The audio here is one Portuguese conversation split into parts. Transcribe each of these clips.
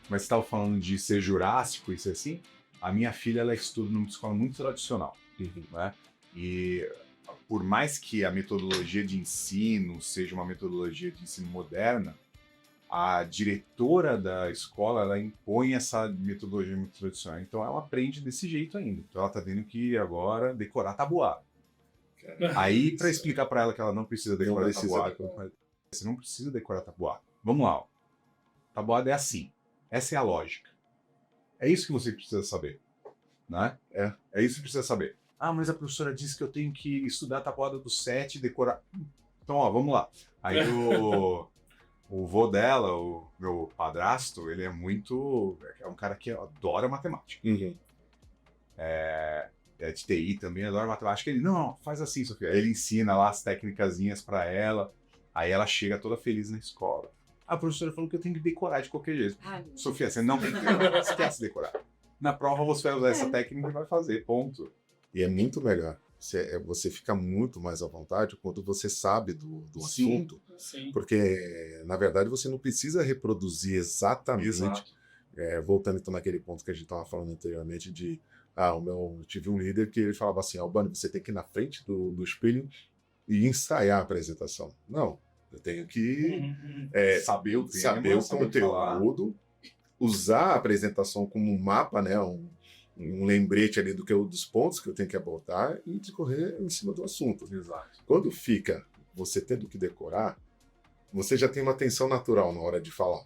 Mas você estava falando de ser jurássico e ser assim? A minha filha, ela estuda numa escola muito tradicional, né? E por mais que a metodologia de ensino seja uma metodologia de ensino moderna, a diretora da escola, ela impõe essa metodologia muito tradicional. Então ela aprende desse jeito ainda. Então ela está tendo que agora decorar tabuada. Aí, para explicar para ela que ela não precisa decorar tabuada, você não precisa decorar tabuada. Vamos lá. Ó. Tabuada é assim. Essa é a lógica. É isso que você precisa saber. Né? É isso que você precisa saber. Ah, mas a professora disse que eu tenho que estudar a tabuada do 7 e decorar. Então, ó, vamos lá. Aí o vô dela, o meu padrasto, ele é muito... É um cara que adora matemática. É de TI também, adora matemática. Ele, não, faz assim, Sofia. Aí ele ensina lá as técnicazinhas para ela. Aí ela chega toda feliz na escola. A professora falou que eu tenho que decorar de qualquer jeito. Sofia, você não tem que decorar. Esquece de decorar. Na prova você vai usar essa técnica e vai fazer, ponto. E é muito melhor. Você fica muito mais à vontade quando você sabe do assunto. Sim. Porque, na verdade, você não precisa reproduzir exatamente. Voltando então naquele ponto que a gente estava falando anteriormente de... eu tive um líder que ele falava assim, Albano, você tem que ir na frente do espelho e ensaiar a apresentação. Não, eu tenho que saber o conteúdo, usar a apresentação como um mapa, né, um lembrete ali dos pontos que eu tenho que abordar e discorrer em cima do assunto. Exato. Quando fica você tendo que decorar, você já tem uma tensão natural na hora de falar.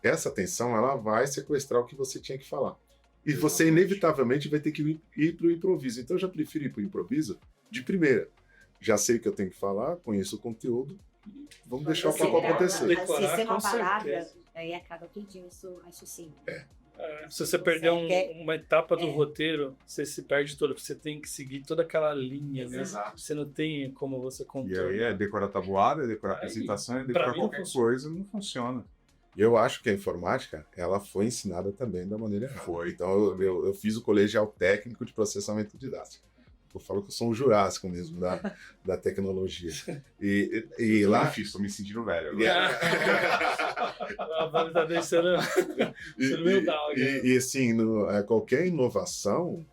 Essa tensão, ela vai sequestrar o que você tinha que falar. E você, inevitavelmente, vai ter que ir para o improviso. Então, eu já prefiro ir para o improviso de primeira. Já sei o que eu tenho que falar, conheço o conteúdo, e vamos deixar o papo acontecer. Decorar, Se é uma com palavra, certeza. aí acaba perdendo o seu raciocínio. Se você perder quer- uma etapa do roteiro, você se perde toda. Você tem que seguir toda aquela linha, né? Exato. Você não tem como você E controlar. aí é decorar tabuada, é decorar Aí, apresentação, é pra decorar mim não qualquer funciona. coisa, não funciona. E eu acho que a informática, ela foi ensinada também da maneira errada. Foi. Então, eu fiz o colegial técnico de processamento didático. Eu falo que eu sou um jurássico mesmo da tecnologia. E lá... Estou me sentindo velho A banda tá deixando meu down. E assim, qualquer inovação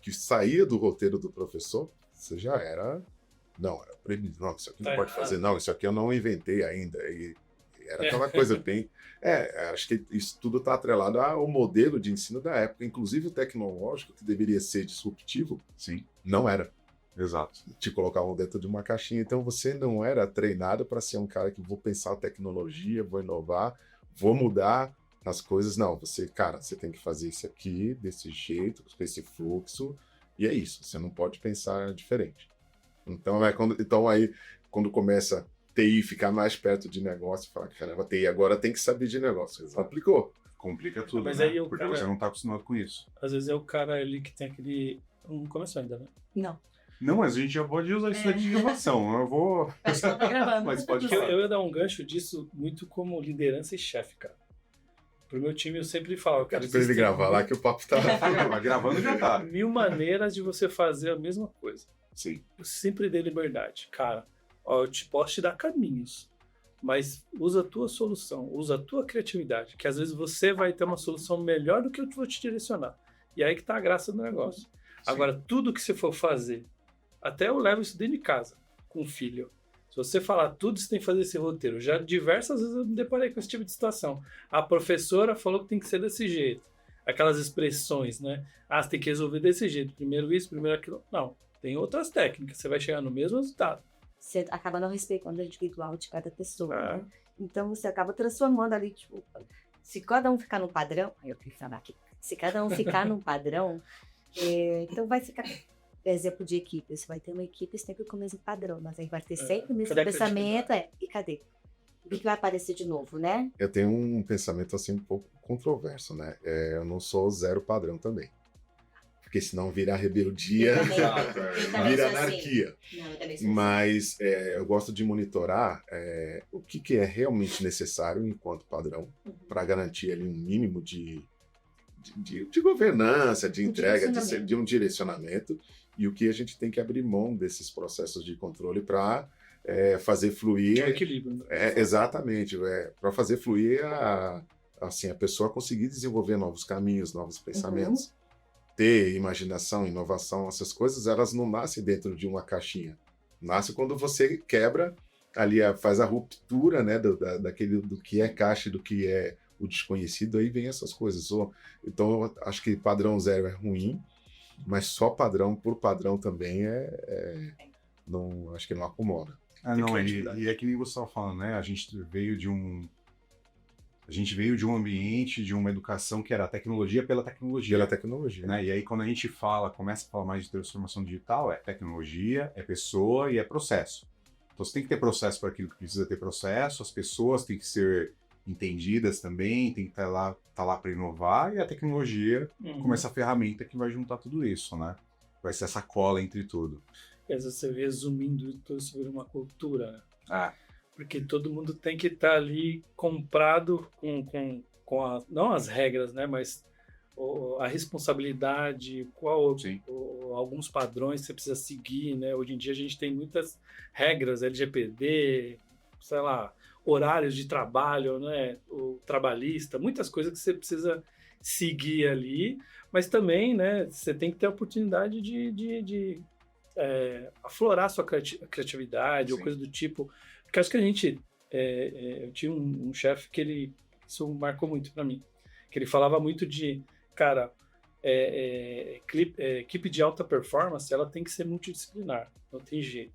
que saía do roteiro do professor, você já era... Não, era proibido. Não, isso aqui não pode fazer. Não, isso aqui eu não inventei ainda. E era aquela coisa bem... acho que isso tudo está atrelado ao modelo de ensino da época. Inclusive o tecnológico, que deveria ser disruptivo, Sim, não era. exato. Te colocavam dentro de uma caixinha. Então você não era treinado para ser um cara que vou pensar tecnologia, vou inovar, vou mudar as coisas. Não, você tem que fazer isso aqui, desse jeito, com esse fluxo, e é isso. Você não pode pensar diferente. Então, quando começa TI ficar mais perto de negócio, fala, caramba, TI agora tem que saber de negócio. Complicou. Complica tudo, Mas né? aí o Porque cara- você não está acostumado com isso. Às vezes é o cara ali que tem aquele... Não começou ainda, né? Não. Não, mas a gente já pode usar isso de inovação. Eu vou... Mas não tá gravando. Mas pode Porque falar. eu ia dar um gancho disso muito como liderança e chefe, cara. Pro meu time eu sempre falo, cara, Pra ele gravar lá que o papo tá... Mas gravando já tá. 1000 maneiras de você fazer a mesma coisa. Sim. Eu sempre dei liberdade. Cara, ó, posso te dar caminhos, mas usa a tua solução, usa a tua criatividade, que às vezes você vai ter uma solução melhor do que eu vou te direcionar. E aí que tá a graça do negócio. Agora, tudo que você for fazer, até eu levo isso dentro de casa, com o filho. Se você falar tudo, você tem que fazer esse roteiro. Já diversas vezes eu me deparei com esse tipo de situação. A professora falou que tem que ser desse jeito. Aquelas expressões, né? Você tem que resolver desse jeito. Primeiro isso, primeiro aquilo. Não. Tem outras técnicas. Você vai chegar no mesmo resultado. Você acaba não respeitando o individual de cada pessoa, Ah. né? Então você acaba transformando ali, tipo, se cada um ficar num padrão, aí eu tenho que falar aqui, se cada um ficar num padrão, então vai ficar, exemplo de equipe, você vai ter uma equipe sempre com o mesmo padrão, mas aí vai ter sempre o mesmo Cadê a pensamento, e cadê? O que vai aparecer de novo, né? Eu tenho um pensamento assim um pouco controverso, né? Eu não sou zero padrão também. Porque senão vira rebeldia, Eu também vira sou assim. anarquia. Não, eu também sou assim. Mas eu gosto de monitorar o que é realmente necessário enquanto padrão para garantir ali um mínimo de governança, de entrega, de um direcionamento, e o que a gente tem que abrir mão desses processos de controle para fazer fluir... É um equilíbrio. Né? Exatamente, para fazer fluir assim, a pessoa conseguir desenvolver novos caminhos, novos pensamentos, ter imaginação, inovação, essas coisas, elas não nascem dentro de uma caixinha. Nasce quando você quebra ali, faz a ruptura, né, do que é caixa e do que é o desconhecido, aí vem essas coisas. Então, eu acho que padrão zero é ruim, mas só padrão por padrão também não, acho que não acomoda. E é que nem você estava falando, né? A gente veio de um ambiente, de uma educação que era tecnologia pela tecnologia. Pela tecnologia. Né? E aí, quando a gente começa a falar mais de transformação digital, é tecnologia, é pessoa e é processo. Então, você tem que ter processo para aquilo que precisa ter processo, as pessoas têm que ser entendidas também, tem que estar lá para inovar, e a tecnologia como essa ferramenta que vai juntar tudo isso, né? Vai ser essa cola entre tudo. Você resumindo tudo isso vira uma cultura, né? Ah. Porque todo mundo tem que estar ali comprado com não as regras, né? Mas a responsabilidade, alguns padrões que você precisa seguir, né? Hoje em dia a gente tem muitas regras, LGPD, sei lá, horários de trabalho, né? O trabalhista, muitas coisas que você precisa seguir ali, mas também, né? Você tem que ter a oportunidade de aflorar sua criatividade, ou coisa do tipo. Porque acho que a gente... eu tinha um chefe que isso marcou muito para mim, que ele falava muito de, cara, equipe de alta performance, ela tem que ser multidisciplinar, não tem jeito.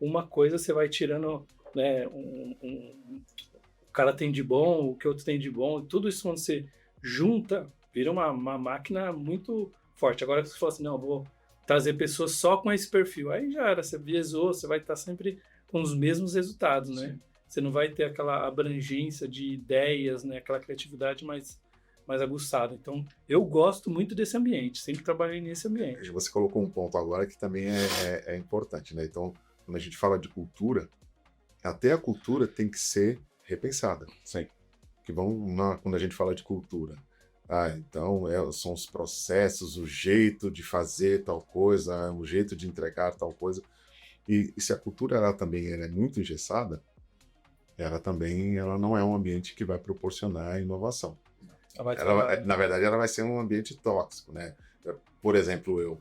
Uma coisa você vai tirando, né, o cara tem de bom, o que outro tem de bom, tudo isso quando você junta, vira uma máquina muito forte. Agora que você fala assim, não, eu vou trazer pessoas só com esse perfil, aí já era, você viesou, você vai estar sempre com os mesmos resultados, né? Sim. Você não vai ter aquela abrangência de ideias, né? Aquela criatividade mais aguçada. Então, eu gosto muito desse ambiente, sempre trabalhei nesse ambiente. Você colocou um ponto agora que também é importante, né? Então, quando a gente fala de cultura, até a cultura tem que ser repensada. Sim. Quando a gente fala de cultura, então são os processos, o jeito de fazer tal coisa, o jeito de entregar tal coisa. E se a cultura ela também é muito engessada, ela não é um ambiente que vai proporcionar inovação. Na verdade, ela vai ser um ambiente tóxico, né? Por exemplo,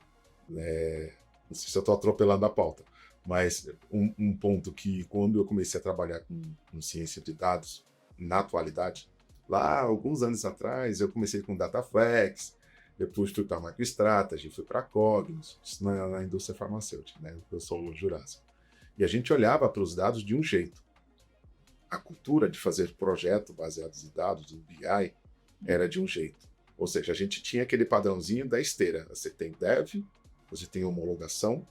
não sei se eu estou atropelando a pauta, mas um ponto que quando eu comecei a trabalhar com ciência de dados, na atualidade, lá alguns anos atrás, eu comecei com DataFlex, depois fui para a MicroStrategy, fui para a Cognos, isso na indústria farmacêutica, né? Eu sou o Jurássico. E a gente olhava para os dados de um jeito. A cultura de fazer projeto baseados em dados, o BI, era de um jeito. Ou seja, a gente tinha aquele padrãozinho da esteira. Você tem dev, você tem homologação.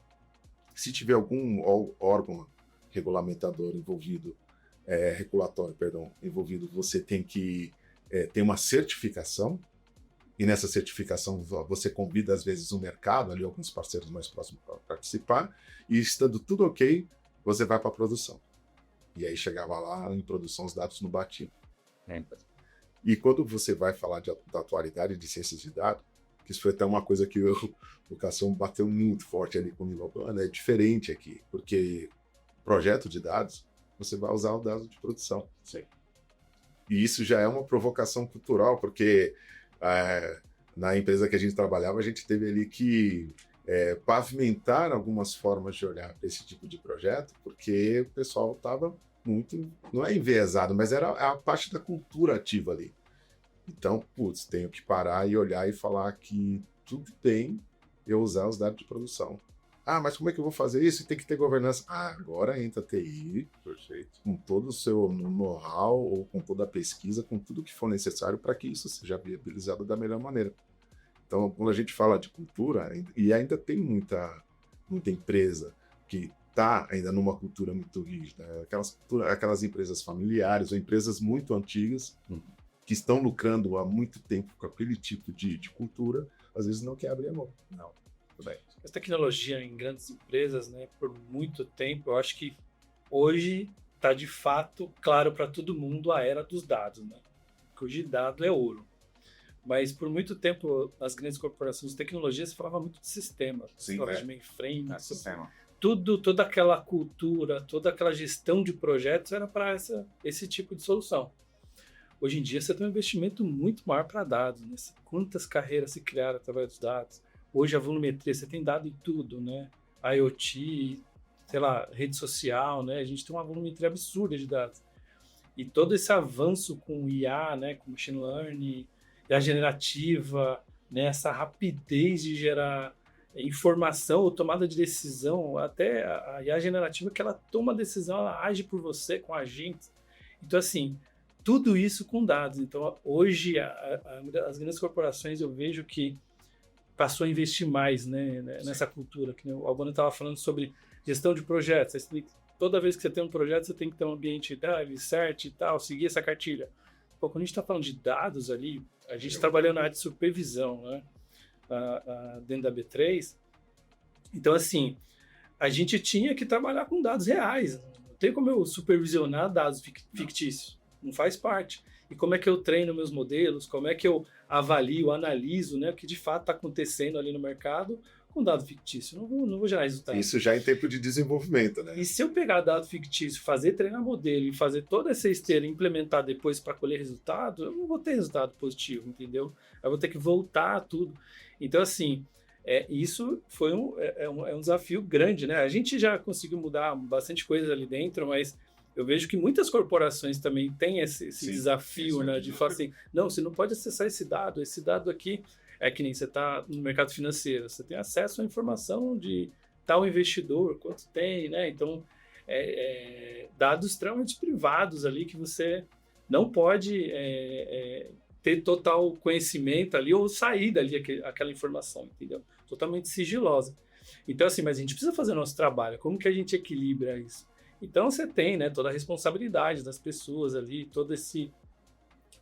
Se tiver algum órgão regulamentador envolvido, envolvido, você tem que ter uma certificação. E nessa certificação você convida, às vezes, o mercado, ali alguns parceiros mais próximos para participar, e estando tudo ok, você vai para a produção. E aí chegava lá, em produção, os dados não batiam. E quando você vai falar da atualidade de ciências de dados, que isso foi até uma coisa que o Cação bateu muito forte ali comigo, é diferente aqui, porque projeto de dados, você vai usar o dado de produção. Sim. E isso já é uma provocação cultural, porque na empresa que a gente trabalhava, a gente teve ali que pavimentar algumas formas de olhar para esse tipo de projeto, porque o pessoal estava muito, não é enviesado, mas era a parte da cultura ativa ali. Então, tenho que parar e olhar e falar que tudo bem eu usar os dados de produção. Mas como é que eu vou fazer isso? Tem que ter governança. Agora entra a TI, perfeito, com todo o seu know-how, ou com toda a pesquisa, com tudo que for necessário para que isso seja viabilizado da melhor maneira. Então, quando a gente fala de cultura, e ainda tem muita empresa que está ainda numa cultura muito rígida, aquelas empresas familiares ou empresas muito antigas que estão lucrando há muito tempo com aquele tipo de cultura, às vezes não quer abrir a mão. Não, tudo bem. Essa tecnologia em grandes empresas, né, por muito tempo, eu acho que hoje está de fato claro para todo mundo a era dos dados, né? Que hoje dado é ouro. Mas por muito tempo, nas grandes corporações de tecnologia, se falava muito de sistemas. Sim, de mainframe, sistema. Toda aquela cultura, toda aquela gestão de projetos era para esse tipo de solução. hoje em dia você tem um investimento muito maior para dados, né? Quantas carreiras se criaram através dos dados? Hoje a volumetria, você tem dado em tudo, né? IoT, sei lá, rede social, né? A gente tem uma volumetria absurda de dados. E todo esse avanço com IA, né, com machine learning, IA generativa, né, essa rapidez de gerar informação ou tomada de decisão, até a IA generativa que ela toma decisão, ela age por você com agentes. Então, assim, tudo isso com dados. Então, hoje, as grandes corporações, eu vejo que passou a investir mais, né, nessa cultura. Que o Albano estava falando sobre gestão de projetos. Toda vez que você tem um projeto, você tem que ter um ambiente cert e tal, seguir essa cartilha. Pô, quando a gente está falando de dados ali, a gente trabalhou na área de supervisão, né? Dentro da B3. Então, assim, a gente tinha que trabalhar com dados reais. Não tem como eu supervisionar dados fictícios. Não faz parte. E como é que eu treino meus modelos? Como é que eu avalio, analiso, né, o que de fato está acontecendo ali no mercado com dado fictício? Não vou gerar resultado. Isso já em tempo de desenvolvimento, né? E se eu pegar dado fictício, fazer treinar modelo e fazer toda essa esteira e implementar depois para colher resultado, eu não vou ter resultado positivo, entendeu? Eu vou ter que voltar a tudo. Então, assim, isso foi um desafio grande, né? A gente já conseguiu mudar bastante coisa ali dentro, mas eu vejo que muitas corporações também têm esse desafio, né? De falar assim, não, você não pode acessar esse dado aqui é que nem você está no mercado financeiro, você tem acesso à informação de tal investidor, quanto tem, né? Então, dados extremamente privados ali que você não pode ter total conhecimento ali ou sair dali aquela informação, entendeu? Totalmente sigilosa. Então, assim, mas a gente precisa fazer o nosso trabalho. Como que a gente equilibra isso? Então, você tem, né, toda a responsabilidade das pessoas ali, todo esse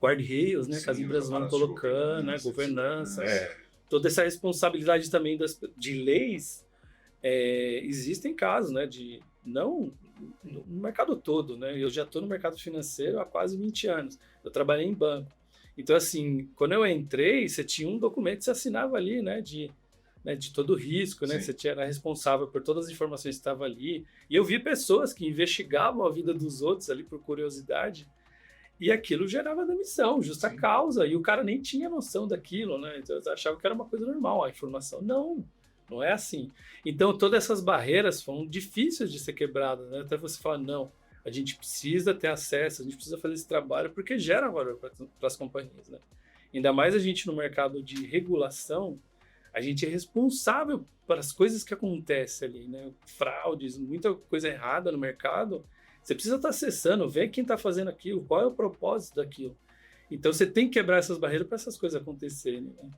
guardrails, né, que as empresas vão colocando, né, governança, toda essa responsabilidade também de leis. Existem casos, né, não no mercado todo, né? Eu já estou no mercado financeiro há quase 20 anos. Eu trabalhei em banco. Então, assim, quando eu entrei, você tinha um documento que você assinava ali, né, de todo o risco, né? Você era responsável por todas as informações que estavam ali. E eu vi pessoas que investigavam a vida dos outros ali por curiosidade e aquilo gerava demissão, justa causa. E o cara nem tinha noção daquilo, né? Então, eu achava que era uma coisa normal a informação. Não é assim. Então, todas essas barreiras foram difíceis de ser quebradas, né? Até você falar, não, a gente precisa ter acesso, a gente precisa fazer esse trabalho porque gera valor para as companhias, né? Ainda mais a gente no mercado de regulação, a gente é responsável pelas coisas que acontecem ali, né? Fraudes, muita coisa errada no mercado. Você precisa estar acessando, ver quem está fazendo aquilo, qual é o propósito daquilo. Então, você tem que quebrar essas barreiras para essas coisas acontecerem, né?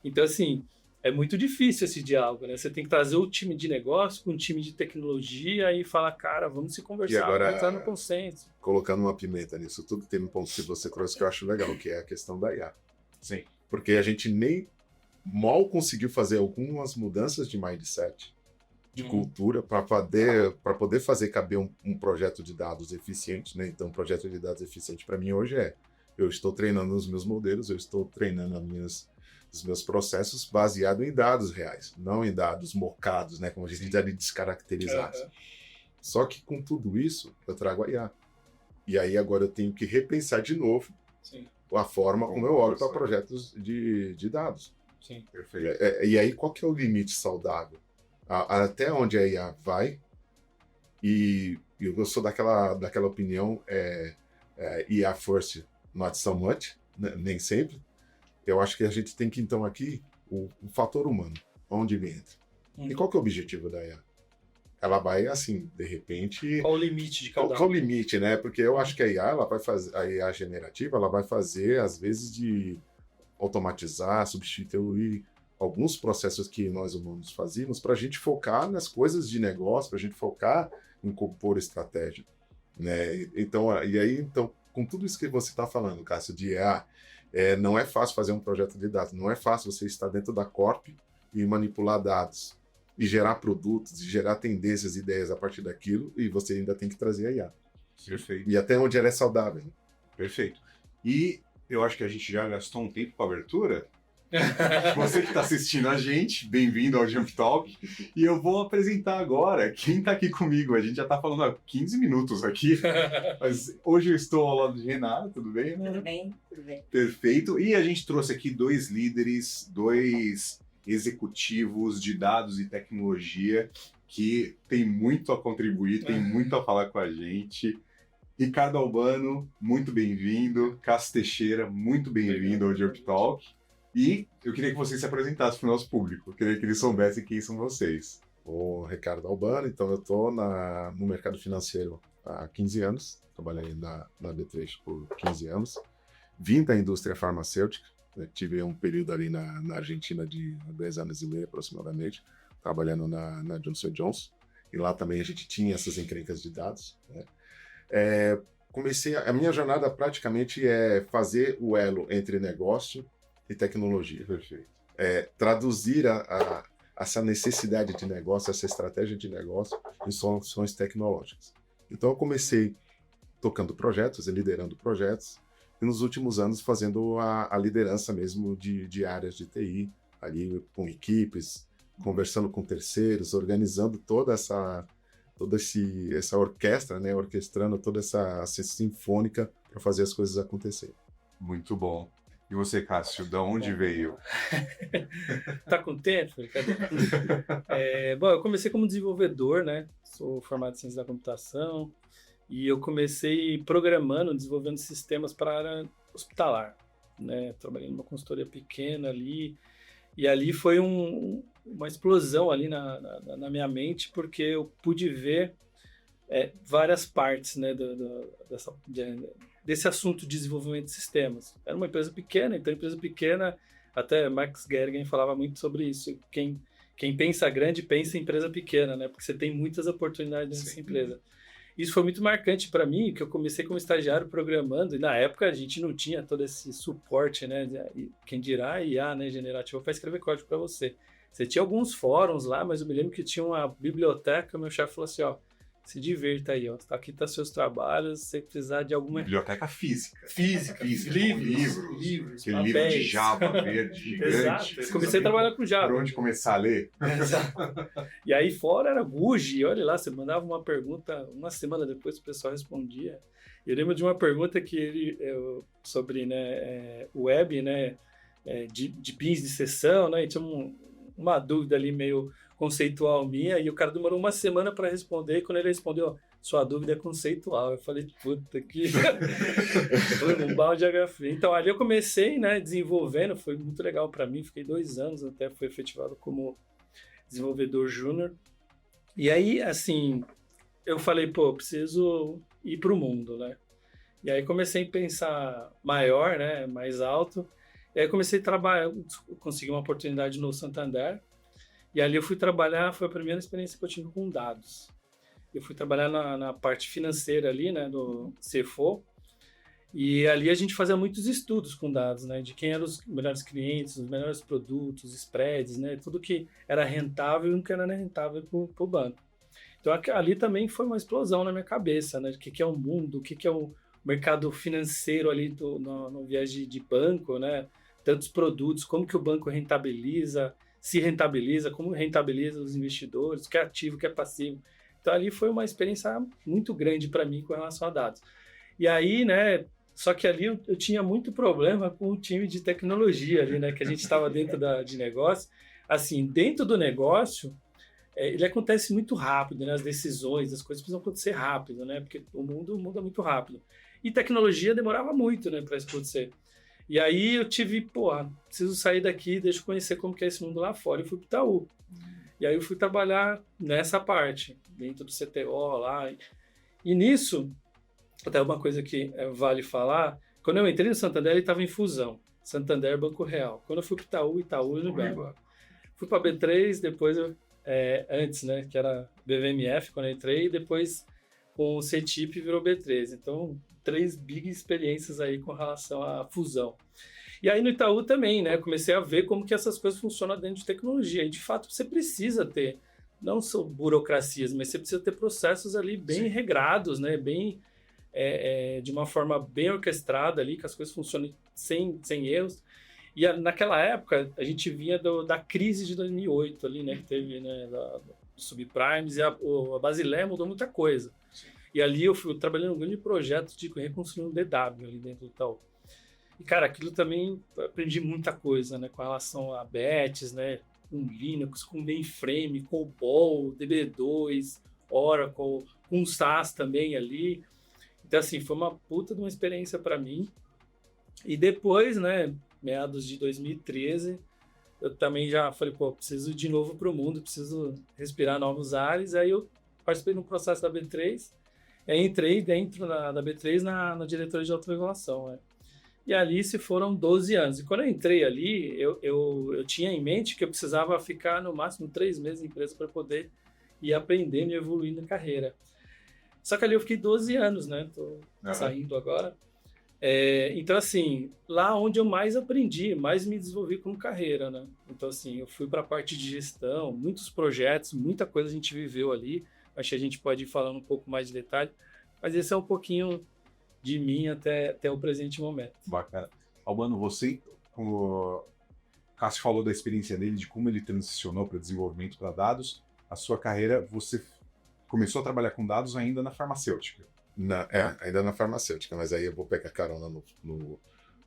Então, assim, é muito difícil esse diálogo, né? Você tem que trazer o time de negócio com o time de tecnologia e falar, cara, vamos se conversar, vamos entrar no consenso. Colocando uma pimenta nisso tudo, tem um ponto que você trouxe que eu acho legal, que é a questão da IA. Sim. Porque a gente nem mal conseguiu fazer algumas mudanças de mindset, de cultura, para poder fazer caber um projeto de dados eficiente, né? Então, um projeto de dados eficiente para mim hoje eu estou treinando os meus modelos, eu estou treinando os meus processos baseado em dados reais, não em dados mocados, né? Como a gente diz ali, descaracterizados. Só que com tudo isso, eu trago a IA. E aí agora eu tenho que repensar de novo a forma como eu olho para projetos de dados. Sim. Perfeito. E aí, qual que é o limite saudável? Até onde a IA vai? E eu sou daquela opinião, IA first, not so much, né? Nem sempre. Eu acho que a gente tem que, então, aqui, o fator humano, onde ele entra. E qual que é o objetivo da IA? Ela vai, assim, de repente... Qual o limite de cada um? Qual o limite, né? Porque eu acho que a IA, ela vai fazer, a IA generativa, ela vai fazer, às vezes, de automatizar, substituir alguns processos que nós humanos fazíamos para a gente focar nas coisas de negócio, para a gente focar em compor estratégia, né? Então, com tudo isso que você está falando, Cássio, de não é fácil fazer um projeto de dados, não é fácil você estar dentro da Corp e manipular dados, e gerar produtos, e gerar tendências, ideias a partir daquilo, e você ainda tem que trazer a IA. Perfeito. E até onde ela é saudável. Perfeito. E eu acho que a gente já gastou um tempo com a abertura. Você que está assistindo a gente, bem-vindo ao Jump Talk. E eu vou apresentar agora quem está aqui comigo. A gente já está falando há 15 minutos aqui, mas hoje eu estou ao lado de Renata, tudo bem, né? Tudo bem, tudo bem. Perfeito. E a gente trouxe aqui 2 líderes, 2 executivos de dados e tecnologia que tem muito a contribuir, tem muito a falar com a gente. Ricardo Albano, muito bem-vindo. Cássio Teixeira, muito bem-vindo ao Jump Talk. E eu queria que vocês se apresentassem para o nosso público. Eu queria que eles soubessem quem são vocês. O Ricardo Albano, então eu estou no mercado financeiro há 15 anos. Trabalhei na B3 por 15 anos. Vim da indústria farmacêutica. Tive um período ali na Argentina de 10 anos e meio aproximadamente, trabalhando na Johnson & Johnson. E lá também a gente tinha essas encrencas de dados, né? A minha jornada praticamente é fazer o elo entre negócio e tecnologia. Perfeito. Traduzir essa necessidade de negócio, essa estratégia de negócio em soluções tecnológicas. Então eu comecei tocando projetos e liderando projetos, e nos últimos anos fazendo a liderança mesmo de áreas de TI, ali com equipes, conversando com terceiros, organizando toda essa orquestra, né? Orquestrando toda essa sinfônica para fazer as coisas acontecerem. Muito bom. E você, Cássio, de onde veio? Tá com tempo? Bom, eu comecei como desenvolvedor, né? Sou formado em ciência da computação e eu comecei programando, desenvolvendo sistemas para a área hospitalar, né? Trabalhei numa consultoria pequena ali e ali foi uma explosão ali na minha mente, porque eu pude ver várias partes, né, desse assunto de desenvolvimento de sistemas. Era uma empresa pequena, então empresa pequena, até Max Gergen falava muito sobre isso. Quem pensa grande, pensa em empresa pequena, né, porque você tem muitas oportunidades nessa empresa. Isso foi muito marcante para mim, que eu comecei como estagiário programando, e na época a gente não tinha todo esse suporte, né, quem dirá IA, né, generativo, para escrever código para você. Você tinha alguns fóruns lá, mas eu me lembro que tinha uma biblioteca, meu chefe falou assim, ó, se divirta aí, ó, aqui tá seus trabalhos, se você precisar de alguma... Biblioteca física. Física, livros. Aquele livro de Java verde, gigante. Exato, comecei a trabalhar com Java. Por onde começar a ler? Exato. E aí fora era Guji, olha lá, você mandava uma pergunta, uma semana depois o pessoal respondia. Eu lembro de uma pergunta que sobre, né, web, né, de pins de sessão, né, e tinha uma dúvida ali meio conceitual minha, e o cara demorou uma semana para responder, e quando ele respondeu, sua dúvida é conceitual, eu falei, puta que... foi um balde de água fria. Então ali eu comecei, né, desenvolvendo, foi muito legal para mim, fiquei 2 anos, até fui efetivado como desenvolvedor júnior, e aí, assim, eu falei, pô, preciso ir para o mundo, né, e aí comecei a pensar maior, né, mais alto, e aí comecei a trabalhar, consegui uma oportunidade no Santander, e ali eu fui trabalhar, foi a primeira experiência que eu tive com dados. Eu fui trabalhar na parte financeira ali, né, do CFO, e ali a gente fazia muitos estudos com dados, né, de quem eram os melhores clientes, os melhores produtos, spreads, né, tudo que era rentável e não que era rentável para o banco. Então ali também foi uma explosão na minha cabeça, né, de o que é o mundo, o que é o mercado financeiro ali no viés de banco, né, tantos produtos, como que o banco rentabiliza, se rentabiliza, como rentabiliza os investidores, o que é ativo, o que é passivo. Então ali foi uma experiência muito grande para mim com relação a dados. E aí, né, só que ali eu tinha muito problema com o time de tecnologia ali, né, que a gente estava dentro de negócio. Assim, dentro do negócio, ele acontece muito rápido, né, as decisões, as coisas precisam acontecer rápido, né, porque o mundo muda muito rápido. E tecnologia demorava muito, né, para isso acontecer. E aí eu tive, preciso sair daqui, deixa eu conhecer como que é esse mundo lá fora. Eu fui para o Itaú. E aí eu fui trabalhar nessa parte, dentro do CTO lá. E nisso, até uma coisa que vale falar, quando eu entrei no Santander, ele estava em fusão. Santander, Banco Real. Quando eu fui para o Itaú e Nubank. Fui para a B3, depois antes, né, que era BVMF quando eu entrei, e depois com o CETIP virou B3. Então, 3 big experiências aí com relação à fusão. E aí no Itaú também, né, comecei a ver como que essas coisas funcionam dentro de tecnologia. E de fato você precisa ter, não só burocracias, mas você precisa ter processos ali bem regrados, né, bem, de uma forma bem orquestrada ali, que as coisas funcionem sem erros. E naquela época, a gente vinha da crise de 2008 ali, né? Que teve, né? Dos subprimes, e a Basileia mudou muita coisa. E ali eu fui trabalhando um grande projeto de reconstruir um DW ali dentro do Itaú. E, cara, aquilo também aprendi muita coisa, né? Com relação a BETs, né? Com Linux, com mainframe, COBOL, DB2, Oracle, com SAS também ali. Então, assim, foi uma puta de uma experiência para mim. E depois, né, meados de 2013, eu também já falei, pô, preciso ir de novo pro mundo, preciso respirar novos ares. Aí eu participei no processo da B3, aí entrei dentro da B3 na diretoria de autorregulação, né? E ali se foram 12 anos. E quando eu entrei ali, eu tinha em mente que eu precisava ficar no máximo 3 meses na empresa para poder ir aprendendo e evoluindo na carreira. Só que ali eu fiquei 12 anos, né? Tô saindo agora. Então, assim, lá onde eu mais aprendi, mais me desenvolvi como carreira, né? Então, assim, eu fui para a parte de gestão, muitos projetos, muita coisa a gente viveu ali. Acho que a gente pode ir falando um pouco mais de detalhe. Mas esse é um pouquinho de mim até o presente momento. Bacana. Albano, você, o Cássio falou da experiência dele, de como ele transicionou para desenvolvimento para dados. A sua carreira, você começou a trabalhar com dados ainda na farmacêutica. Ainda na farmacêutica, mas aí eu vou pegar carona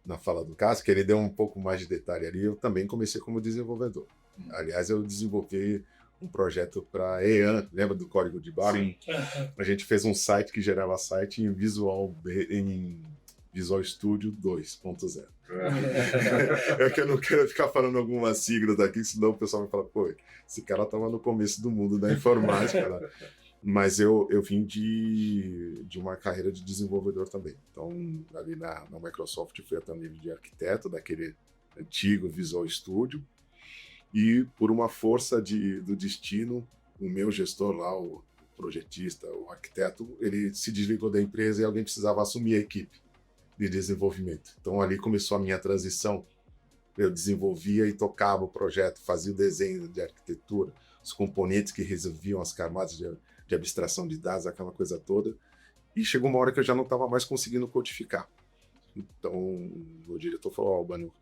na fala do Cássio, que ele deu um pouco mais de detalhe ali. Eu também comecei como desenvolvedor. Aliás, eu desenvolvi um projeto para EAN, lembra do código de barra? Sim. A gente fez um site que gerava site em Visual Studio 2.0. É que eu não quero ficar falando algumas siglas daqui, senão o pessoal vai falar, pô, esse cara estava no começo do mundo da informática lá. Mas eu vim de uma carreira de desenvolvedor também. Então, ali na Microsoft, fui até o nível de arquiteto daquele antigo Visual Studio. E por uma força do destino, o meu gestor lá, o projetista, o arquiteto, ele se desligou da empresa e alguém precisava assumir a equipe de desenvolvimento. Então ali começou a minha transição. Eu desenvolvia e tocava o projeto, fazia o desenho de arquitetura, os componentes que resolviam as camadas de abstração de dados, aquela coisa toda. E chegou uma hora que eu já não estava mais conseguindo codificar. Então o diretor falou, Albano,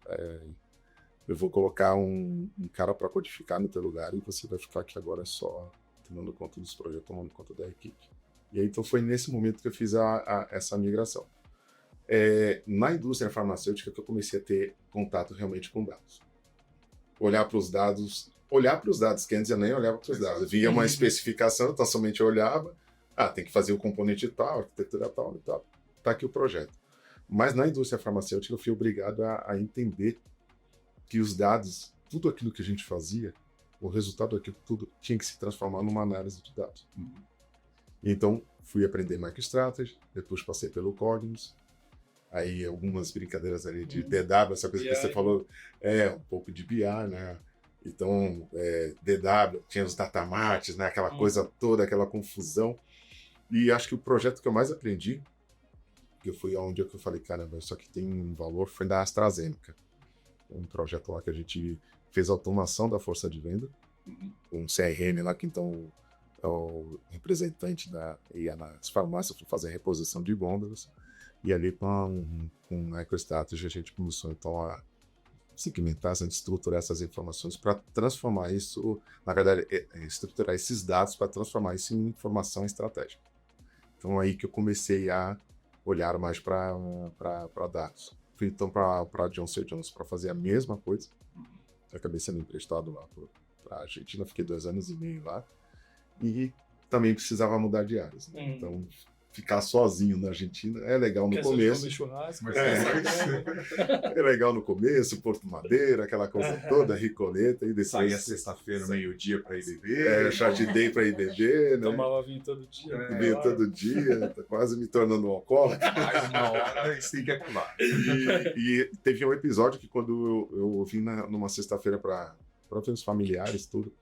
eu vou colocar um cara para codificar no teu lugar e você vai ficar aqui agora só tomando conta dos projetos, tomando conta da equipe. E aí, então foi nesse momento que eu fiz essa migração. Na indústria farmacêutica que eu comecei a ter contato realmente com dados. Olhar para os dados, que antes eu nem olhava para os dados. Via uma especificação, então somente eu olhava, tem que fazer o componente tal, arquitetura tal e tal. Tá aqui o projeto. Mas na indústria farmacêutica eu fui obrigado a entender que os dados, tudo aquilo que a gente fazia, o resultado daquilo tudo tinha que se transformar numa análise de dados. Então, fui aprender MicroStrategy, depois passei pelo Cognos, aí algumas brincadeiras ali de DW, essa coisa que você falou, um pouco de BI, né? Então, DW, tinha os datamarts, né? Aquela coisa toda, aquela confusão. E acho que o projeto que eu mais aprendi, que foi onde eu falei, caramba, isso aqui tem um valor, foi da AstraZeneca. Um projeto lá que a gente fez automação da força de venda, um CRM lá que então o representante ia nas farmácias para fazer reposição de gôndolas, e ali com MicroStrategy a gente começou então a segmentar, a estruturar essas informações para transformar isso, na verdade, estruturar esses dados para transformar isso em informação estratégica. Então aí que eu comecei a olhar mais para dados. Fui então para Johnson & Johnson para fazer a mesma coisa. Eu acabei sendo emprestado lá para a Argentina, fiquei 2 anos e meio lá. E também precisava mudar de áreas. Né? Então, ficar sozinho na Argentina é legal no começo. É legal no começo, Porto Madeira, aquela coisa toda, Ricoleta. E depois saía sexta-feira, meio-dia para ir beber. Chat day para ir beber. Né? Tomava vinho todo dia. Vinho todo dia, tá quase me tornando um alcoólatra. Mais uma hora isso tem que acabar. E teve um episódio que quando eu vim numa sexta-feira para ver os familiares, tudo.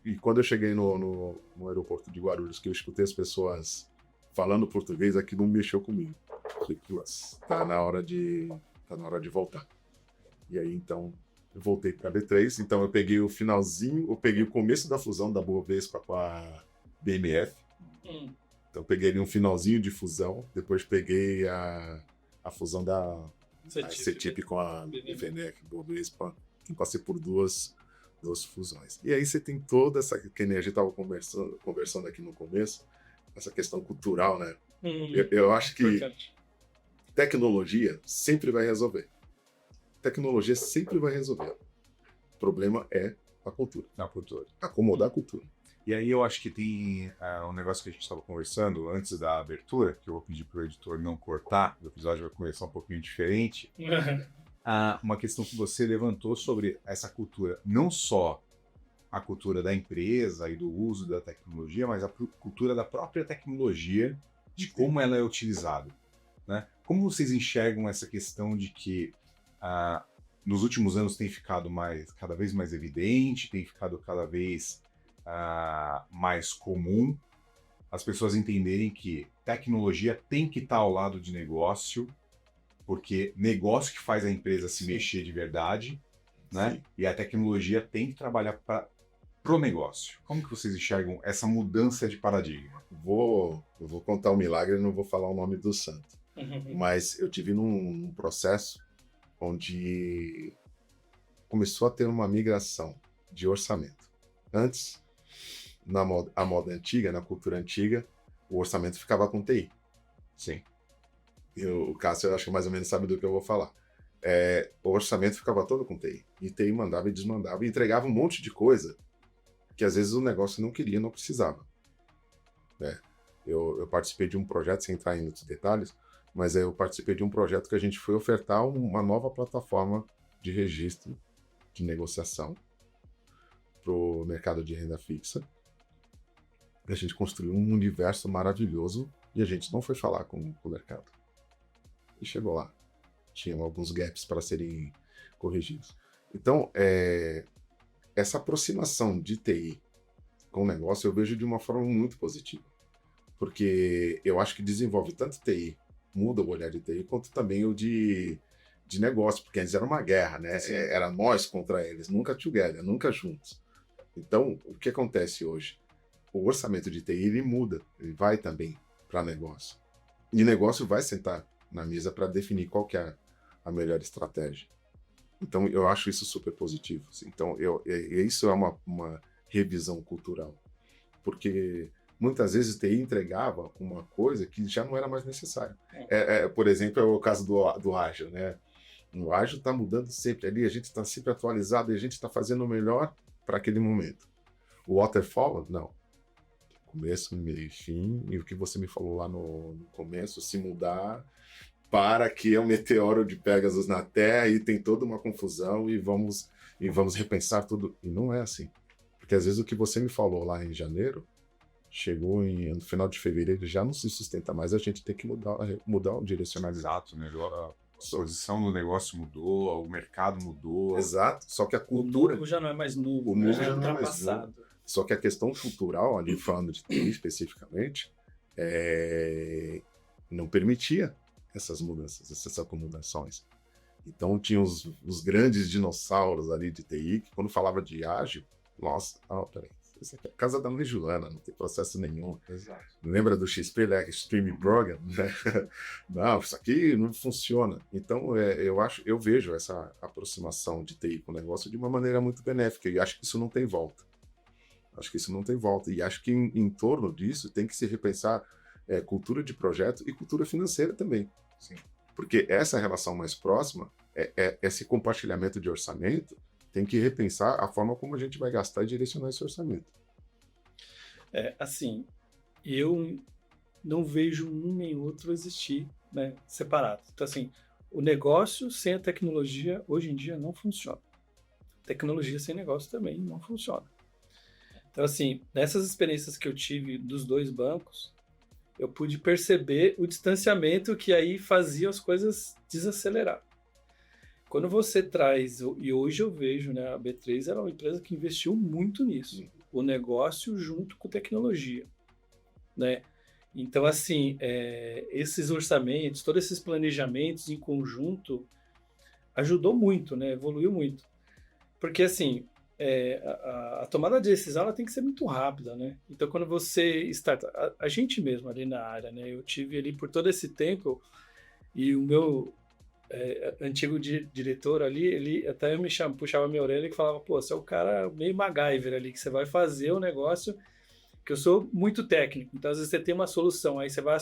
E quando eu cheguei no aeroporto de Guarulhos, que eu escutei as pessoas falando português, aquilo mexeu comigo. Falei, tá na hora de voltar. E aí, então, eu voltei para a B3. Então, eu peguei o finalzinho, eu peguei o começo da fusão da Bovespa com a BMF. Então, eu peguei ali um finalzinho de fusão. Depois, peguei a fusão da A CETIP com a BVNEC, Bovespa, eu passei por duas fusões. E aí você tem toda essa, que nem a gente estava conversando aqui no começo, essa questão cultural, né? Eu acho que tecnologia sempre vai resolver. Tecnologia sempre vai resolver. O problema é a cultura. Na cultura. Acomodar a cultura. E aí eu acho que tem um negócio que a gente estava conversando antes da abertura, que eu vou pedir para o editor não cortar, o episódio vai começar um pouquinho diferente. Uma questão que você levantou sobre essa cultura, não só a cultura da empresa e do uso da tecnologia, mas a cultura da própria tecnologia, de como ela é utilizada, né? Como vocês enxergam essa questão de que nos últimos anos tem ficado cada vez mais evidente, tem ficado cada vez mais comum as pessoas entenderem que tecnologia tem que estar ao lado de negócio, porque negócio que faz a empresa se mexer de verdade, né? Sim. E a tecnologia tem que trabalhar pro negócio. Como que vocês enxergam essa mudança de paradigma? Eu vou contar um milagre e não vou falar o nome do santo. Mas eu tive num processo onde começou a ter uma migração de orçamento. Antes, a moda antiga, na cultura antiga, o orçamento ficava com TI. Sim. E o Cássio, eu acho que mais ou menos sabe do que eu vou falar. O orçamento ficava todo com TI. E TI mandava e desmandava e entregava um monte de coisa que às vezes o negócio não queria, não precisava. Né? Eu participei de um projeto, sem entrar em muitos detalhes, mas eu participei de um projeto que a gente foi ofertar uma nova plataforma de registro de negociação para o mercado de renda fixa. A gente construiu um universo maravilhoso e a gente não foi falar com o mercado. E chegou lá. Tinham alguns gaps para serem corrigidos. Então, essa aproximação de TI com o negócio eu vejo de uma forma muito positiva. Porque eu acho que desenvolve tanto TI, muda o olhar de TI, quanto também o de negócio. Porque antes era uma guerra, né? Era nós contra eles, nunca together, nunca juntos. Então, o que acontece hoje? O orçamento de TI ele muda, ele vai também para negócio. E negócio vai sentar na mesa para definir qual que é a melhor estratégia. Então, eu acho isso super positivo. Então, isso é uma revisão cultural. Porque muitas vezes o TI entregava uma coisa que já não era mais necessária. Por exemplo, é o caso do ágil, né? O ágil está mudando sempre ali, a gente está sempre atualizado e a gente está fazendo o melhor para aquele momento. O waterfall, não. Começo, meio e fim, e o que você me falou lá no começo, se mudar para que é um meteoro de Pegasus na Terra e tem toda uma confusão e vamos repensar tudo. E não é assim. Porque às vezes o que você me falou lá em janeiro, chegou no final de fevereiro, já não se sustenta mais, a gente tem que mudar o direcionamento. Exato, né? A posição do negócio mudou, o mercado mudou. Exato, só que a cultura... O novo já não é mais novo, O novo já é já não é mais ultrapassado. Só que a questão cultural, ali falando de TI especificamente, não permitia essas mudanças, essas acomodações. Então tinha os grandes dinossauros ali de TI, que quando falava de ágil, nossa, peraí, isso aqui é a casa da mãe Joana, não tem processo nenhum. Exato. Lembra do XP, né? Streaming Program? Né? Não, isso aqui não funciona. Então, eu vejo essa aproximação de TI com o negócio de uma maneira muito benéfica, e acho que isso não tem volta. E acho que em torno disso tem que se repensar cultura de projeto e cultura financeira também. Sim. Porque essa relação mais próxima, esse compartilhamento de orçamento, tem que repensar a forma como a gente vai gastar e direcionar esse orçamento. Assim, eu não vejo um nem outro existir, né, separado. Então, assim, o negócio sem a tecnologia, hoje em dia, não funciona. Tecnologia sem negócio também não funciona. Então, assim, nessas experiências que eu tive dos dois bancos, eu pude perceber o distanciamento que aí fazia as coisas desacelerar. Quando você traz, e hoje eu vejo, né, a B3 era uma empresa que investiu muito nisso, o negócio junto com tecnologia, né? Então, assim, esses orçamentos, todos esses planejamentos em conjunto ajudou muito, né? Evoluiu muito. Porque, assim, a tomada de decisão ela tem que ser muito rápida, né? Então, quando você starta... A gente mesmo ali na área, né? Eu tive ali por todo esse tempo e o meu antigo diretor ali, ele até puxava minha orelha e falava, pô, você é o cara meio MacGyver ali, que você vai fazer o negócio, que eu sou muito técnico, então às vezes você tem uma solução, aí você vai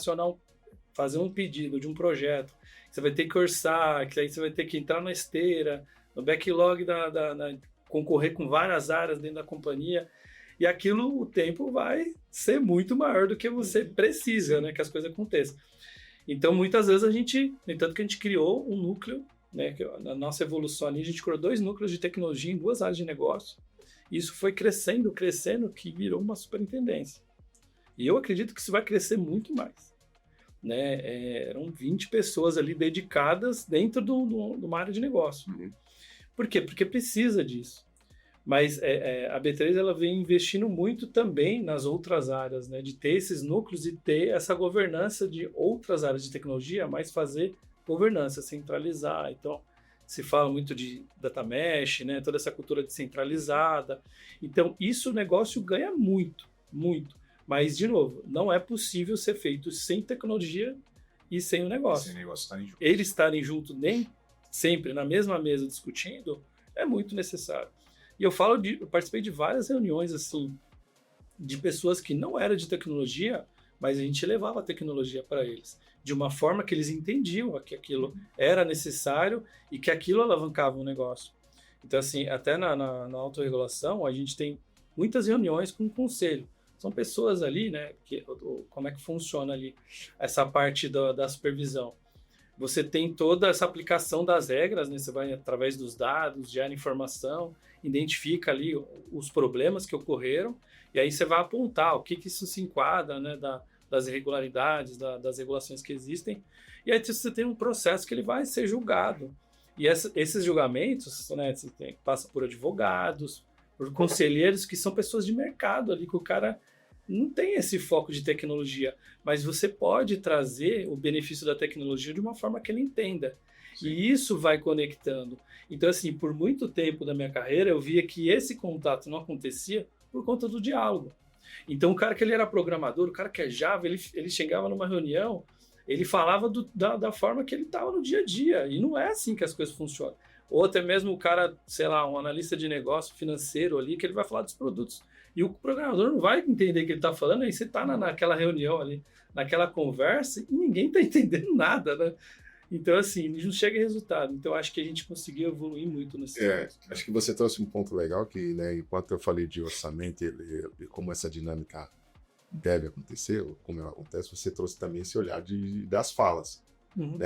fazer um pedido de um projeto, você vai ter que orçar, que aí você vai ter que entrar na esteira, no backlog concorrer com várias áreas dentro da companhia, e aquilo, o tempo vai ser muito maior do que você precisa, né, que as coisas aconteçam. Então, muitas vezes no entanto que a gente criou um núcleo, né, que na nossa evolução ali, a gente criou 2 núcleos de tecnologia em 2 áreas de negócio, e isso foi crescendo, que virou uma superintendência. E eu acredito que isso vai crescer muito mais. Né? Eram 20 pessoas ali dedicadas dentro de uma área de negócio. Uhum. Por quê? Porque precisa disso. Mas a B3 ela vem investindo muito também nas outras áreas, né? De ter esses núcleos e ter essa governança de outras áreas de tecnologia, mas fazer governança, centralizar. Então, se fala muito de data mesh, né? Toda essa cultura descentralizada. Então, isso o negócio ganha muito, muito. Mas, de novo, não é possível ser feito sem tecnologia e sem o negócio. Sem o negócio estarem juntos. Eles estarem juntos nem sempre na mesma mesa discutindo é muito necessário. E eu participei de várias reuniões assim de pessoas que não eram de tecnologia, mas a gente levava a tecnologia para eles, de uma forma que eles entendiam que aquilo era necessário e que aquilo alavancava o negócio. Então, assim, até na autorregulação, a gente tem muitas reuniões com o conselho. São pessoas ali, né, como é que funciona ali essa parte da supervisão. Você tem toda essa aplicação das regras, né? Você vai através dos dados, gera informação, identifica ali os problemas que ocorreram, e aí você vai apontar o que isso se enquadra, né, das irregularidades, das regulações que existem, e aí você tem um processo que ele vai ser julgado. E esses julgamentos, né, passa por advogados, por conselheiros, que são pessoas de mercado ali, que o cara não tem esse foco de tecnologia, mas você pode trazer o benefício da tecnologia de uma forma que ele entenda. Sim. E isso vai conectando. Então, assim, por muito tempo da minha carreira, eu via que esse contato não acontecia por conta do diálogo. Então, o cara que ele era programador, o cara que é Java, ele chegava numa reunião, ele falava da forma que ele estava no dia a dia. E não é assim que as coisas funcionam. Ou até mesmo o cara, sei lá, um analista de negócio financeiro ali, que ele vai falar dos produtos. E o programador não vai entender o que ele está falando, aí você está naquela reunião ali, naquela conversa, e ninguém está entendendo nada, né? Então, assim, não chega em resultado. Então, acho que a gente conseguiu evoluir muito nesse momento. Acho que você trouxe um ponto legal que, né, enquanto eu falei de orçamento e como essa dinâmica deve acontecer, ou como ela acontece, você trouxe também esse olhar das falas. Uhum.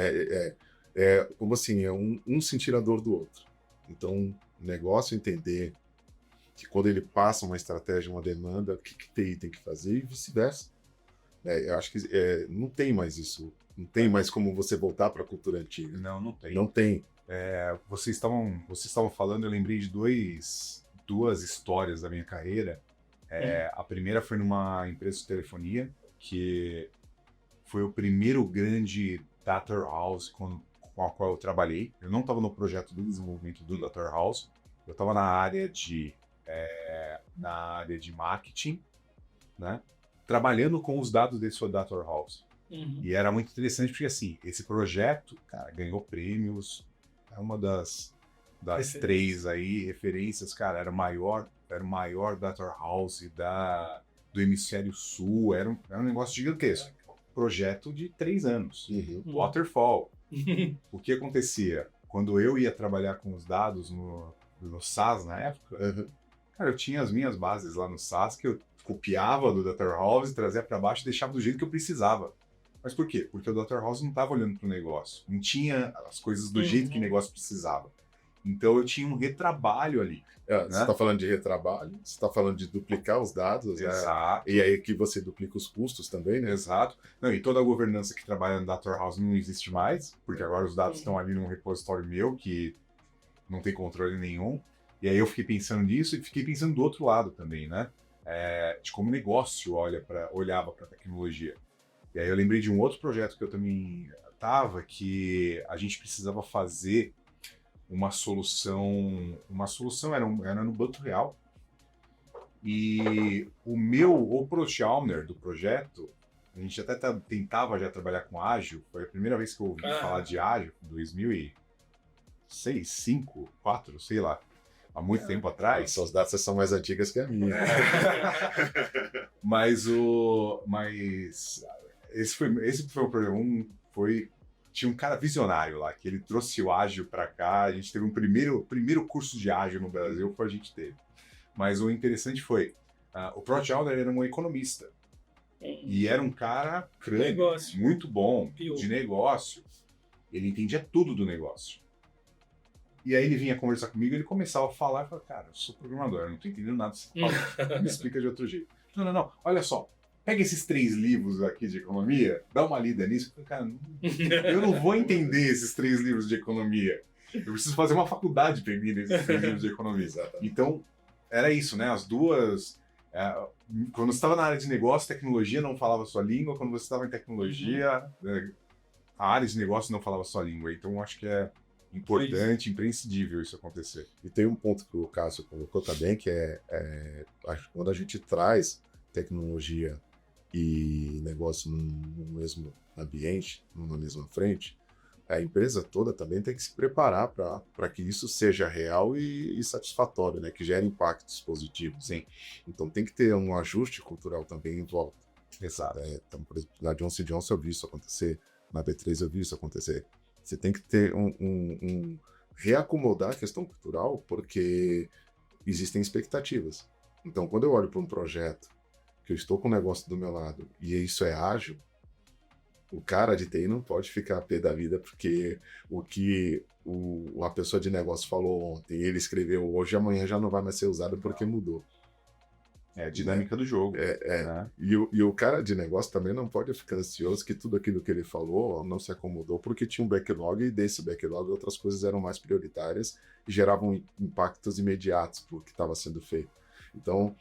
Como assim, é um sentir a dor do outro. Então, o negócio entender que quando ele passa uma estratégia, uma demanda, o que TI tem que fazer e vice-versa. Eu acho que não tem mais isso. Não tem mais como você voltar para a cultura antiga. Não tem. Não tem. Vocês estavam falando, eu lembrei de duas histórias da minha carreira. A primeira foi numa empresa de telefonia, que foi o primeiro grande data house com a qual eu trabalhei. Eu não estava no projeto do desenvolvimento do data house, eu estava na área de marketing, né? Trabalhando com os dados desse data house. Uhum. E era muito interessante porque, assim, esse projeto, cara, ganhou prêmios, é uma das 3 aí, referências, cara, era o maior data house do hemisfério sul, era um negócio gigantesco. Projeto de 3 anos, waterfall. O que acontecia? Quando eu ia trabalhar com os dados no SAS na época, cara, eu tinha as minhas bases lá no SAS que eu copiava do Data House, trazia para baixo e deixava do jeito que eu precisava. Mas por quê? Porque o Data House não estava olhando para o negócio, não tinha as coisas do jeito que o negócio precisava. Então eu tinha um retrabalho ali. Né? Você está falando de retrabalho, você está falando de duplicar os dados. Exato. E aí que você duplica os custos também, né? Exato. Não, e toda a governança que trabalha no Data House não existe mais, porque agora os dados estão ali num repositório meu que não tem controle nenhum. E aí eu fiquei pensando nisso e fiquei pensando do outro lado também, né? De como o negócio olhava para a tecnologia. E aí eu lembrei de um outro projeto que eu também estava, que a gente precisava fazer uma solução era no Banco Real. E o product owner do projeto, A gente até tentava já trabalhar com ágil. Foi a primeira vez que eu ouvi falar de ágil, em 2006, 2005, 2004, sei lá. Há muito tempo atrás. Suas datas são mais antigas que a minha. Mas esse foi o problema. Tinha um cara visionário lá, que ele trouxe o ágil para cá. A gente teve um primeiro curso de ágil no Brasil, foi a gente teve. Mas o interessante foi, o Project Owner era um economista. E era um cara muito bom, de negócio. Ele entendia tudo do negócio. E aí ele vinha conversar comigo, ele começava a falar, e falava, cara, eu sou programador, eu não tô entendendo nada que você fala. Me explica de outro jeito. Não, olha só, pega esses 3 livros aqui de economia, dá uma lida nisso. Eu falei, cara, eu não vou entender esses 3 livros de economia. Eu preciso fazer uma faculdade para entender esses 3 livros de economia. Então, era isso, né? As duas... quando você estava na área de negócio, tecnologia não falava a sua língua. Quando você estava em tecnologia, a área de negócio não falava a sua língua. Então, acho que é importante, imprescindível isso acontecer. E tem um ponto que o Cássio colocou também, que acho que quando a gente traz tecnologia e negócio no mesmo ambiente, numa mesma frente, a empresa toda também tem que se preparar para que isso seja real e satisfatório, né? Que gere impactos positivos. Sim. Então tem que ter um ajuste cultural também em volta. Exato. Então, por exemplo, na Johnson & Johnson eu vi isso acontecer, na B3 eu vi isso acontecer. Você tem que ter reacomodar a questão cultural, porque existem expectativas. Então, quando eu olho para um projeto, que eu estou com um negócio do meu lado, e isso é ágil, o cara de TI não pode ficar a pé da vida, porque o que a pessoa de negócio falou ontem, ele escreveu hoje, amanhã já não vai mais ser usado porque mudou. É a dinâmica do jogo. Né? E o cara de negócio também não pode ficar ansioso que tudo aquilo que ele falou não se acomodou, porque tinha um backlog, e desse backlog outras coisas eram mais prioritárias e geravam impactos imediatos para o que estava sendo feito. Então,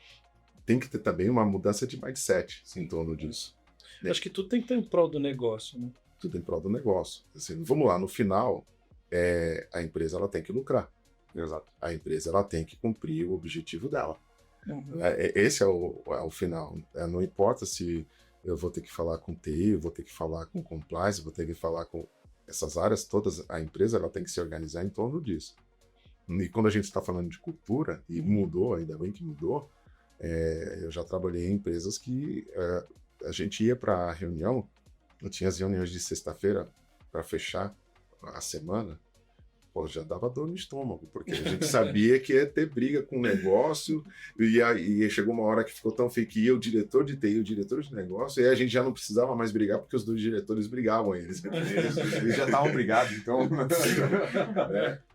tem que ter também uma mudança de mindset em torno disso. Eu acho que tudo tem que ter em prol do negócio, né? Tudo em prol do negócio. Assim, vamos lá, no final, a empresa ela tem que lucrar. Exato. A empresa ela tem que cumprir o objetivo dela. Uhum. Esse é o final. Não importa se eu vou ter que falar com TI, eu vou ter que falar com compliance, vou ter que falar com essas áreas todas. A empresa ela tem que se organizar em torno disso. E quando a gente está falando de cultura, e mudou, ainda bem que mudou, eu já trabalhei em empresas que a gente ia para a reunião, eu tinha as reuniões de sexta-feira para fechar a semana, pô, já dava dor no estômago, porque a gente sabia que ia ter briga com o negócio, e aí chegou uma hora que ficou tão feio que ia o diretor de TI e o diretor de negócio, e aí a gente já não precisava mais brigar, porque os dois diretores brigavam eles. Eles já estavam brigados, então...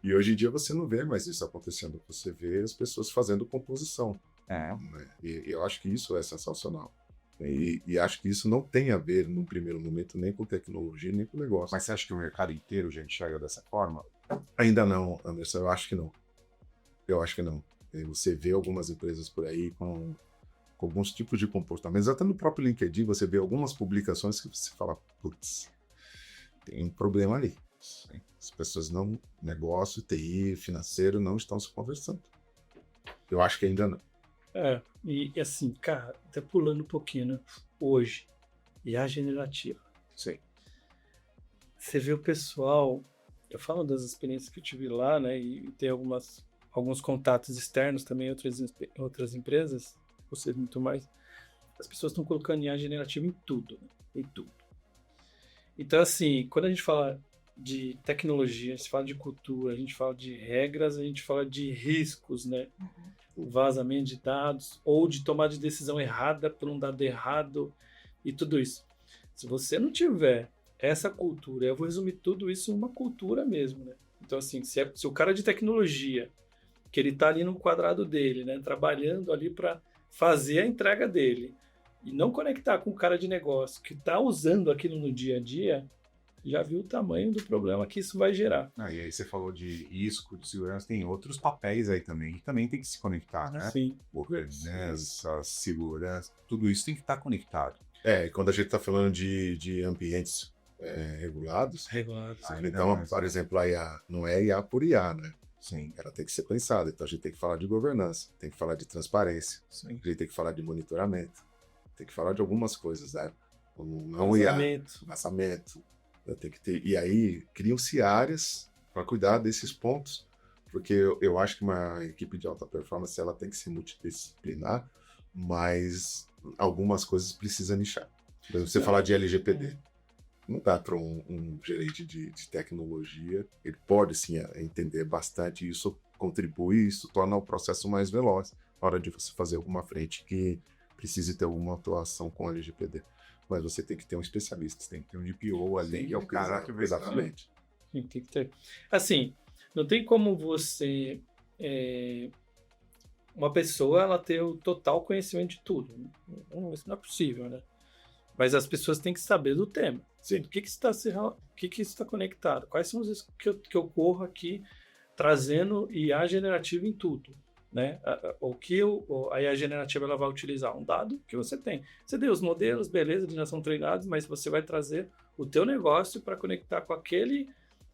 E hoje em dia você não vê mais isso acontecendo, você vê as pessoas fazendo composição. Né? E eu acho que isso é sensacional. E acho que isso não tem a ver, num primeiro momento, nem com tecnologia, nem com negócio. Mas você acha que o mercado inteiro já enxerga dessa forma? Ainda não, Anderson, eu acho que não. Eu acho que não. Você vê algumas empresas por aí com alguns tipos de comportamentos. Até no próprio LinkedIn você vê algumas publicações que você fala, putz, tem um problema ali. As pessoas não, negócio, TI, financeiro, não estão se conversando. Eu acho que ainda não. E assim, cara, até pulando um pouquinho, né? Hoje, IA generativa. Sim. Você vê o pessoal, eu falo das experiências que eu tive lá, né? E tem alguns contatos externos também, outras empresas, vocês muito mais. As pessoas estão colocando IA generativa em tudo, né? Em tudo. Então, assim, quando a gente fala de tecnologia, a gente fala de cultura, a gente fala de regras, a gente fala de riscos, né? Vazamento de dados ou de tomar de decisão errada por um dado errado e tudo isso. Se você não tiver essa cultura, eu vou resumir tudo isso em uma cultura mesmo, né? Então, assim, se o cara de tecnologia, que ele tá ali no quadrado dele, né, trabalhando ali para fazer a entrega dele e não conectar com o cara de negócio que tá usando aquilo no dia a dia, já viu o tamanho do problema que isso vai gerar. E aí você falou de risco, de segurança, tem outros papéis aí também, que também tem que se conectar, né? Sim. Governança, segurança, tudo isso tem que estar conectado. Quando a gente está falando de ambientes regulados. Então, por exemplo, a IA não é IA por IA, né? Sim. Ela tem que ser pensada. Então a gente tem que falar de governança, tem que falar de transparência, Sim. a gente tem que falar de monitoramento, tem que falar de algumas coisas, né? Não IA. Vazamento. Tem que ter. E aí criam-se áreas para cuidar desses pontos, porque eu acho que uma equipe de alta performance ela tem que ser multidisciplinar, mas algumas coisas precisa nichar. Por exemplo, você falar de LGPD. Não dá para um gerente de tecnologia, ele pode sim entender bastante, e isso contribui, isso torna o processo mais veloz na hora de você fazer alguma frente que precise ter alguma atuação com LGPD. Mas você tem que ter um especialista, você tem que ter um DPO ali, que é o cara que vai exatamente. Tem que ter. Assim, não tem como você... uma pessoa, ela ter o total conhecimento de tudo. Isso não é possível, né? Mas as pessoas têm que saber do tema. Sim. O que está conectado? Quais são os riscos que eu corro aqui trazendo IA generativa em tudo? Né? O que a IA generativa ela vai utilizar? Um dado que você tem. Você tem os modelos, beleza, eles já são treinados, mas você vai trazer o teu negócio para conectar com aquele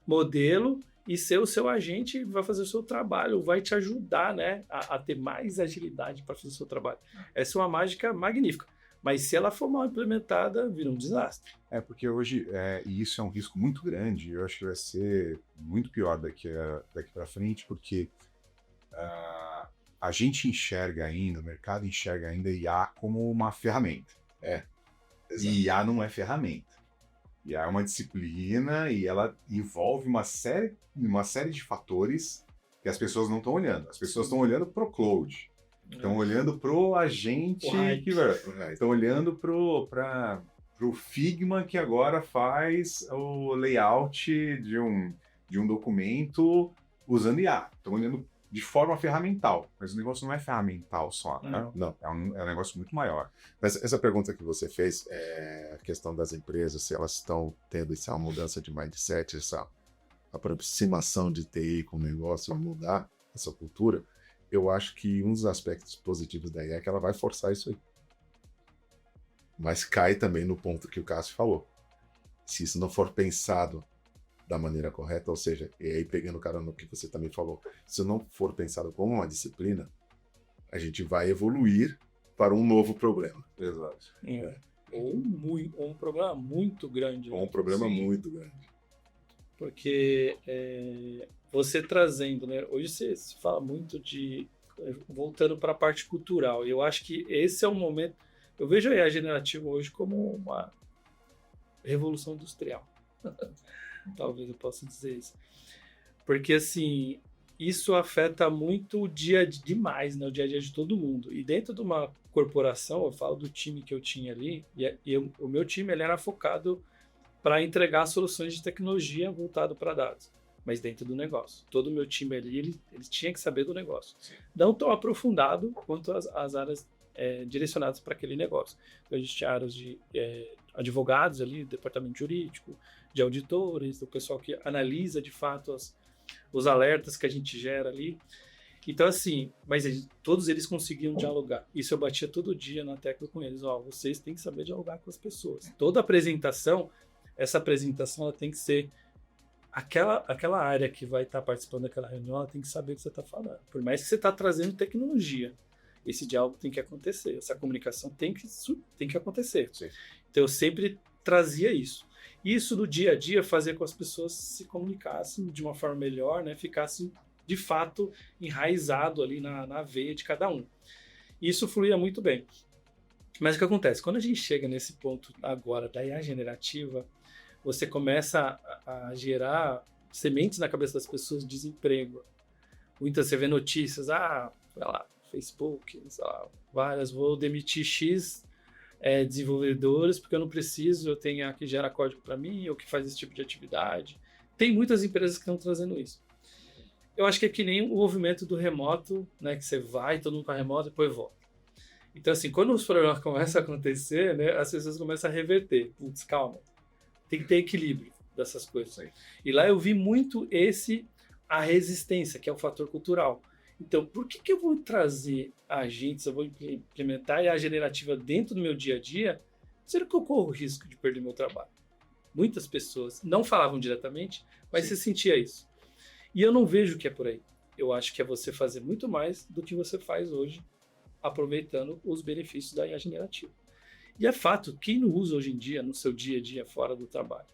modelo e ser o seu agente, vai fazer o seu trabalho, vai te ajudar, né, a ter mais agilidade para fazer o seu trabalho. Essa é uma mágica magnífica. Mas se ela for mal implementada, vira um desastre. Porque hoje, e isso é um risco muito grande, eu acho que vai ser muito pior daqui para frente, porque a gente enxerga ainda, o mercado enxerga ainda IA como uma ferramenta. Exato. E IA não é ferramenta. IA é uma disciplina e ela envolve uma série de fatores que as pessoas não estão olhando. As pessoas estão olhando para o cloud. Estão olhando pro agente, estão olhando pro Figma que agora faz o layout de um documento usando IA. Estão olhando de forma ferramental, mas o negócio não é ferramental só, né? Não. É um negócio muito maior. Mas essa pergunta que você fez, a questão das empresas, se elas estão tendo essa mudança de mindset, essa aproximação de TI com o negócio, mudar essa cultura, eu acho que um dos aspectos positivos da IA é que ela vai forçar isso aí. Mas cai também no ponto que o Cássio falou. Se isso não for pensado da maneira correta, ou seja, e aí pegando o cara no que você também falou, se não for pensado como uma disciplina, a gente vai evoluir para um novo problema. Exato. Ou um problema muito grande. Ou um problema muito grande. Porque você trazendo, né? Hoje se fala muito de... Voltando para a parte cultural. Eu acho que esse é o momento... Eu vejo a IA generativa hoje como uma revolução industrial. Talvez eu possa dizer isso. Porque, assim, isso afeta muito o dia demais, né? O dia a dia de todo mundo. E dentro de uma corporação, eu falo do time que eu tinha ali, o meu time ele era focado para entregar soluções de tecnologia voltado para dados, mas dentro do negócio. Todo o meu time ali, ele tinha que saber do negócio. Sim. Não tão aprofundado quanto as áreas direcionadas para aquele negócio. Então, a gente tinha áreas de advogados ali, departamento jurídico, de auditores, do pessoal que analisa de fato os alertas que a gente gera ali. Então, assim, mas todos eles conseguiam dialogar. Isso eu batia todo dia na tecla com eles. Vocês têm que saber dialogar com as pessoas. Toda apresentação, essa apresentação ela tem que ser aquela área que vai estar participando daquela reunião, ela tem que saber o que você está falando. Por mais que você está trazendo tecnologia, esse diálogo tem que acontecer, essa comunicação tem que acontecer. Sim. Então eu sempre trazia isso. Isso no dia a dia fazia com que as pessoas se comunicassem de uma forma melhor, né? Ficassem de fato enraizado ali na veia de cada um. E isso fluía muito bem. Mas o que acontece? Quando a gente chega nesse ponto agora da IA generativa, você começa a gerar sementes na cabeça das pessoas de desemprego. Muitas você vê notícias, sei lá, Facebook, sei lá, várias, vou demitir X desenvolvedores porque eu não preciso, eu tenho a que gera código para mim, ou que faz esse tipo de atividade. Tem muitas empresas que estão trazendo isso. Eu acho que é que nem o movimento do remoto, né, que você vai, todo mundo para remoto e depois volta. Então, assim, quando os problemas começam a acontecer, né, as pessoas começam a reverter. Putz, calma. Tem que ter equilíbrio dessas coisas aí. E lá eu vi muito a resistência, que é o fator cultural. Então, por que eu vou trazer agentes, eu vou implementar a IA generativa dentro do meu dia a dia, sendo que eu corro o risco de perder meu trabalho? Muitas pessoas não falavam diretamente, mas você sentia isso. E eu não vejo que é por aí. Eu acho que é você fazer muito mais do que você faz hoje, aproveitando os benefícios da IA generativa. E é fato, quem não usa hoje em dia no seu dia a dia fora do trabalho?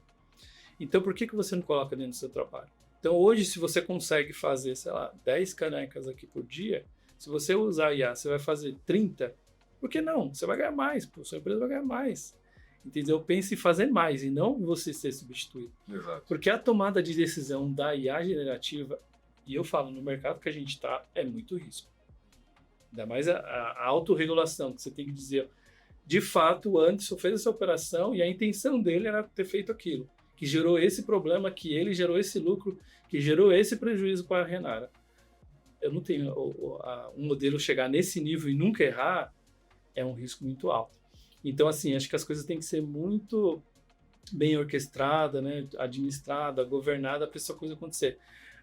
Então, por que você não coloca dentro do seu trabalho? Então, hoje, se você consegue fazer, sei lá, 10 canecas aqui por dia, se você usar IA, você vai fazer 30, por que não? Você vai ganhar mais, pô, sua empresa vai ganhar mais. Entendeu? Pense em fazer mais e não você ser substituído. Exato. Porque a tomada de decisão da IA generativa, e eu falo, no mercado que a gente está, é muito risco. Ainda mais a autorregulação, que você tem que dizer, de fato, o Anderson fez essa operação e a intenção dele era ter feito aquilo, que gerou esse problema, que ele gerou esse lucro, que gerou esse prejuízo para a Renara. Eu não tenho um modelo chegar nesse nível e nunca errar, é um risco muito alto. Então, assim, acho que as coisas têm que ser muito bem orquestrada, né, administrada, governada para essa coisa acontecer.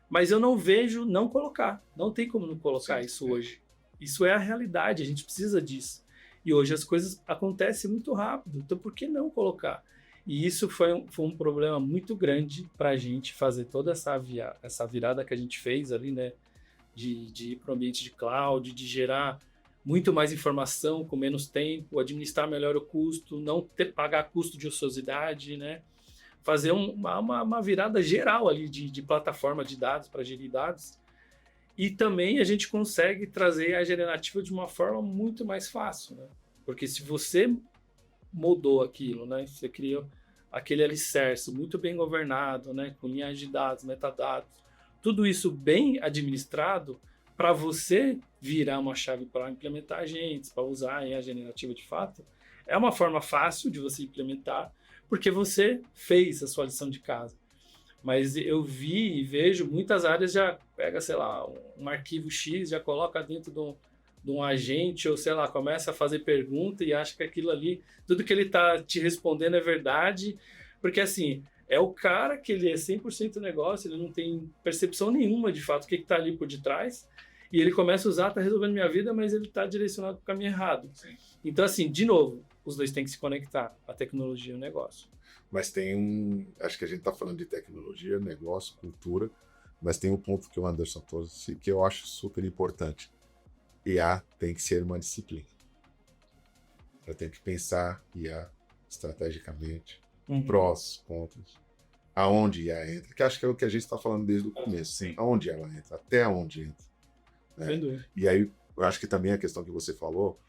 Mas eu não vejo não colocar. Não tem como não colocar isso hoje. Isso é a realidade, a gente precisa disso. E hoje as coisas acontecem muito rápido, então por que não colocar? E isso foi um problema muito grande para a gente fazer toda essa virada que a gente fez ali, né, de ir para o ambiente de cloud, de gerar muito mais informação com menos tempo, administrar melhor o custo, não pagar custo de ociosidade, né? Fazer uma virada geral ali de plataforma de dados para gerir dados. E também a gente consegue trazer a generativa de uma forma muito mais fácil, né? Porque se você mudou aquilo, né? Você criou aquele alicerce muito bem governado, né? Com linhas de dados, metadados, tudo isso bem administrado, para você virar uma chave para implementar agentes, para usar a generativa de fato, é uma forma fácil de você implementar, porque você fez a sua lição de casa. Mas eu vi e vejo muitas áreas já pega, sei lá, um arquivo X, já coloca dentro de um agente, ou sei lá, começa a fazer pergunta e acha que aquilo ali, tudo que ele está te respondendo é verdade, porque assim, é o cara que ele é 100% negócio, ele não tem percepção nenhuma de fato o que está ali por detrás, e ele começa a usar, está resolvendo minha vida, mas ele está direcionado para o caminho errado. Sim. Então, assim, de novo, os dois têm que se conectar, a tecnologia e o negócio. Mas tem acho que a gente está falando de tecnologia, negócio, cultura, mas tem um ponto que o Anderson trouxe que eu acho super importante. IA tem que ser uma disciplina. Eu tenho que pensar IA estrategicamente, prós, contras, aonde IA entra, que acho que é o que a gente está falando desde o começo. Sim. Aonde ela entra, até onde entra. Né? E aí, eu acho que também a questão que você falou,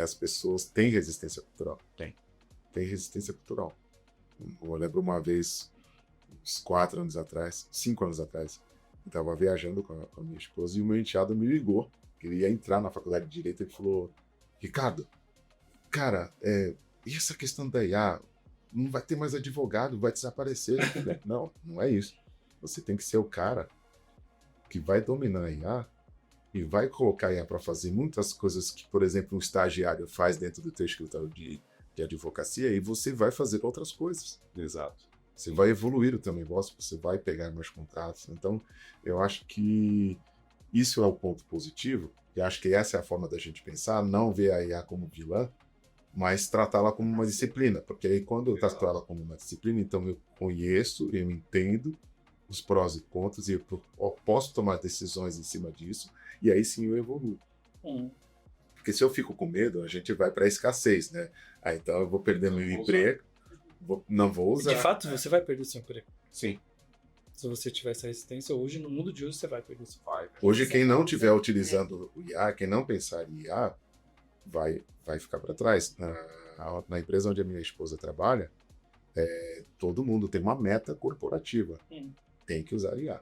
as pessoas têm resistência cultural. Tem resistência cultural. Eu lembro uma vez, uns 4 anos atrás, 5 anos atrás, eu estava viajando com a minha esposa e o meu enteado me ligou, que ele ia entrar na faculdade de Direito e falou, Ricardo, cara, e essa questão da IA, não vai ter mais advogado, vai desaparecer. Não, não é isso. Você tem que ser o cara que vai dominar a IA e vai colocar a IA para fazer muitas coisas que, por exemplo, um estagiário faz dentro do teu escritório de advocacia e você vai fazer outras coisas. Exato. Você vai evoluir o teu negócio, você vai pegar mais contratos. Então, eu acho que isso é o ponto positivo e acho que essa é a forma da gente pensar, não ver a IA como vilã, mas tratá-la como uma disciplina, porque aí quando eu trato ela como uma disciplina, então eu conheço, eu entendo os prós e contras e eu posso tomar decisões em cima disso e aí sim eu evoluo. Porque se eu fico com medo, a gente vai para a escassez, né? Então eu vou perder meu emprego, não vou usar. De fato, você vai perder seu emprego. Sim. Se você tiver essa resistência, hoje, no mundo de hoje, você vai perder seu emprego. Hoje, quem não estiver utilizando o IA, quem não pensar em IA, vai ficar para trás. Na empresa onde a minha esposa trabalha, todo mundo tem uma meta corporativa. Tem que usar IA.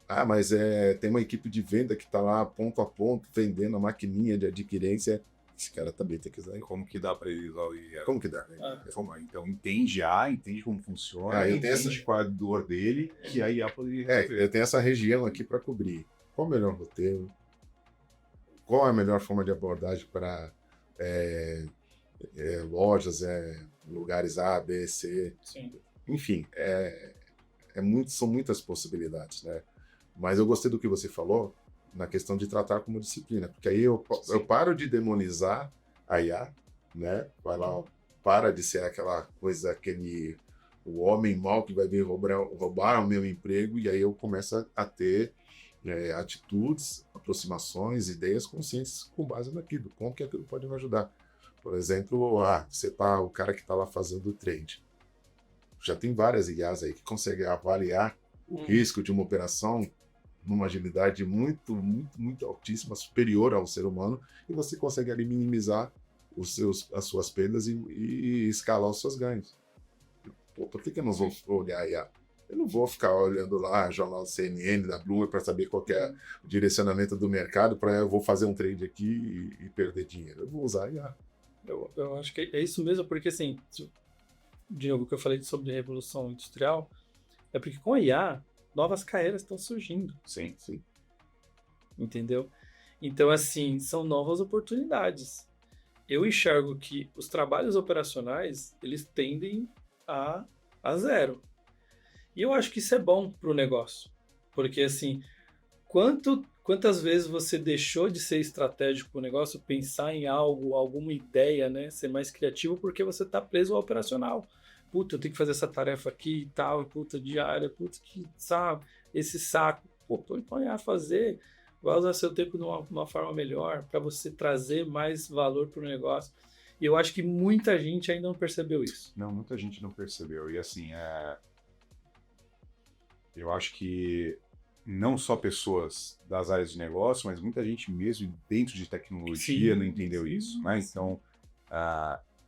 Ah, mas tem uma equipe de venda que está lá ponto a ponto, vendendo a maquininha de adquirência. Esse cara também tem que usar. Como que dá para ele usar o IA? Como que dá? Então, entende como funciona, entende qual é a dor dele, que a IA poderia resolver. Eu tenho essa região aqui para cobrir. Qual o melhor roteiro? Qual é a melhor forma de abordagem para lojas, lugares A, B, C? Sim. Enfim, são muitas possibilidades, né? Mas eu gostei do que você falou na questão de tratar como disciplina, porque aí eu paro de demonizar a IA, né? Vai lá, para de ser aquela coisa, o homem mau que vai vir roubar o meu emprego, e aí eu começo a ter atitudes, aproximações, ideias conscientes com base naquilo, como que aquilo pode me ajudar. Por exemplo, você tá o cara que está lá fazendo o trade. Já tem várias IAs aí que conseguem avaliar o risco de uma operação numa agilidade muito, muito, muito altíssima, superior ao ser humano, e você consegue ali minimizar as suas perdas e escalar os seus ganhos. Pô, por que eu não vou olhar a IA? Eu não vou ficar olhando lá jornal CNN, da Bloomberg, para saber qual que é o direcionamento do mercado, para eu vou fazer um trade aqui e perder dinheiro. Eu vou usar a IA. Eu acho que é isso mesmo, porque assim, de novo, o que eu falei sobre a Revolução Industrial, é porque com a IA, novas carreiras estão surgindo. Sim. Entendeu? Então, assim, são novas oportunidades. Eu enxergo que os trabalhos operacionais, eles tendem a zero. E eu acho que isso é bom para o negócio. Porque, assim, quantas vezes você deixou de ser estratégico para o negócio, pensar em algo, alguma ideia, né? Ser mais criativo, porque você está preso ao operacional. Puta, eu tenho que fazer essa tarefa aqui e tal, puta, diária, puta, que sabe, esse saco. Pô, põe a fazer, vai usar seu tempo de uma forma melhor, para você trazer mais valor para o negócio. E eu acho que muita gente ainda não percebeu isso. Não, muita gente não percebeu. E assim, eu acho que não só pessoas das áreas de negócio, mas muita gente mesmo dentro de tecnologia não entendeu isso, né? Então,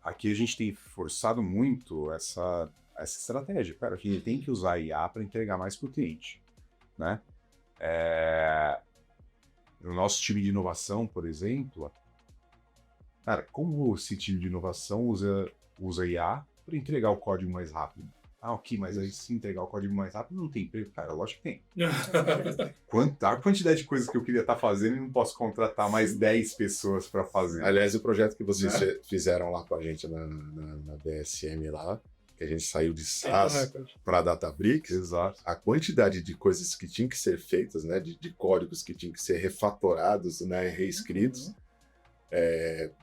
aqui a gente tem forçado muito essa estratégia. Cara, a gente tem que usar a IA para entregar mais para o cliente, né? No nosso time de inovação, por exemplo, cara, como esse time de inovação usa IA para entregar o código mais rápido? Ok, mas aí se entregar o código mais rápido não tem emprego? Cara, lógico que tem. A quantidade de coisas que eu queria estar fazendo e não posso contratar mais 10 pessoas para fazer. Aliás, o projeto que vocês fizeram lá com a gente na DSM lá, que a gente saiu de SaaS para Databricks, Exato. a quantidade de coisas que tinham que ser feitas, né, de códigos que tinham que ser refatorados, né, reescritos,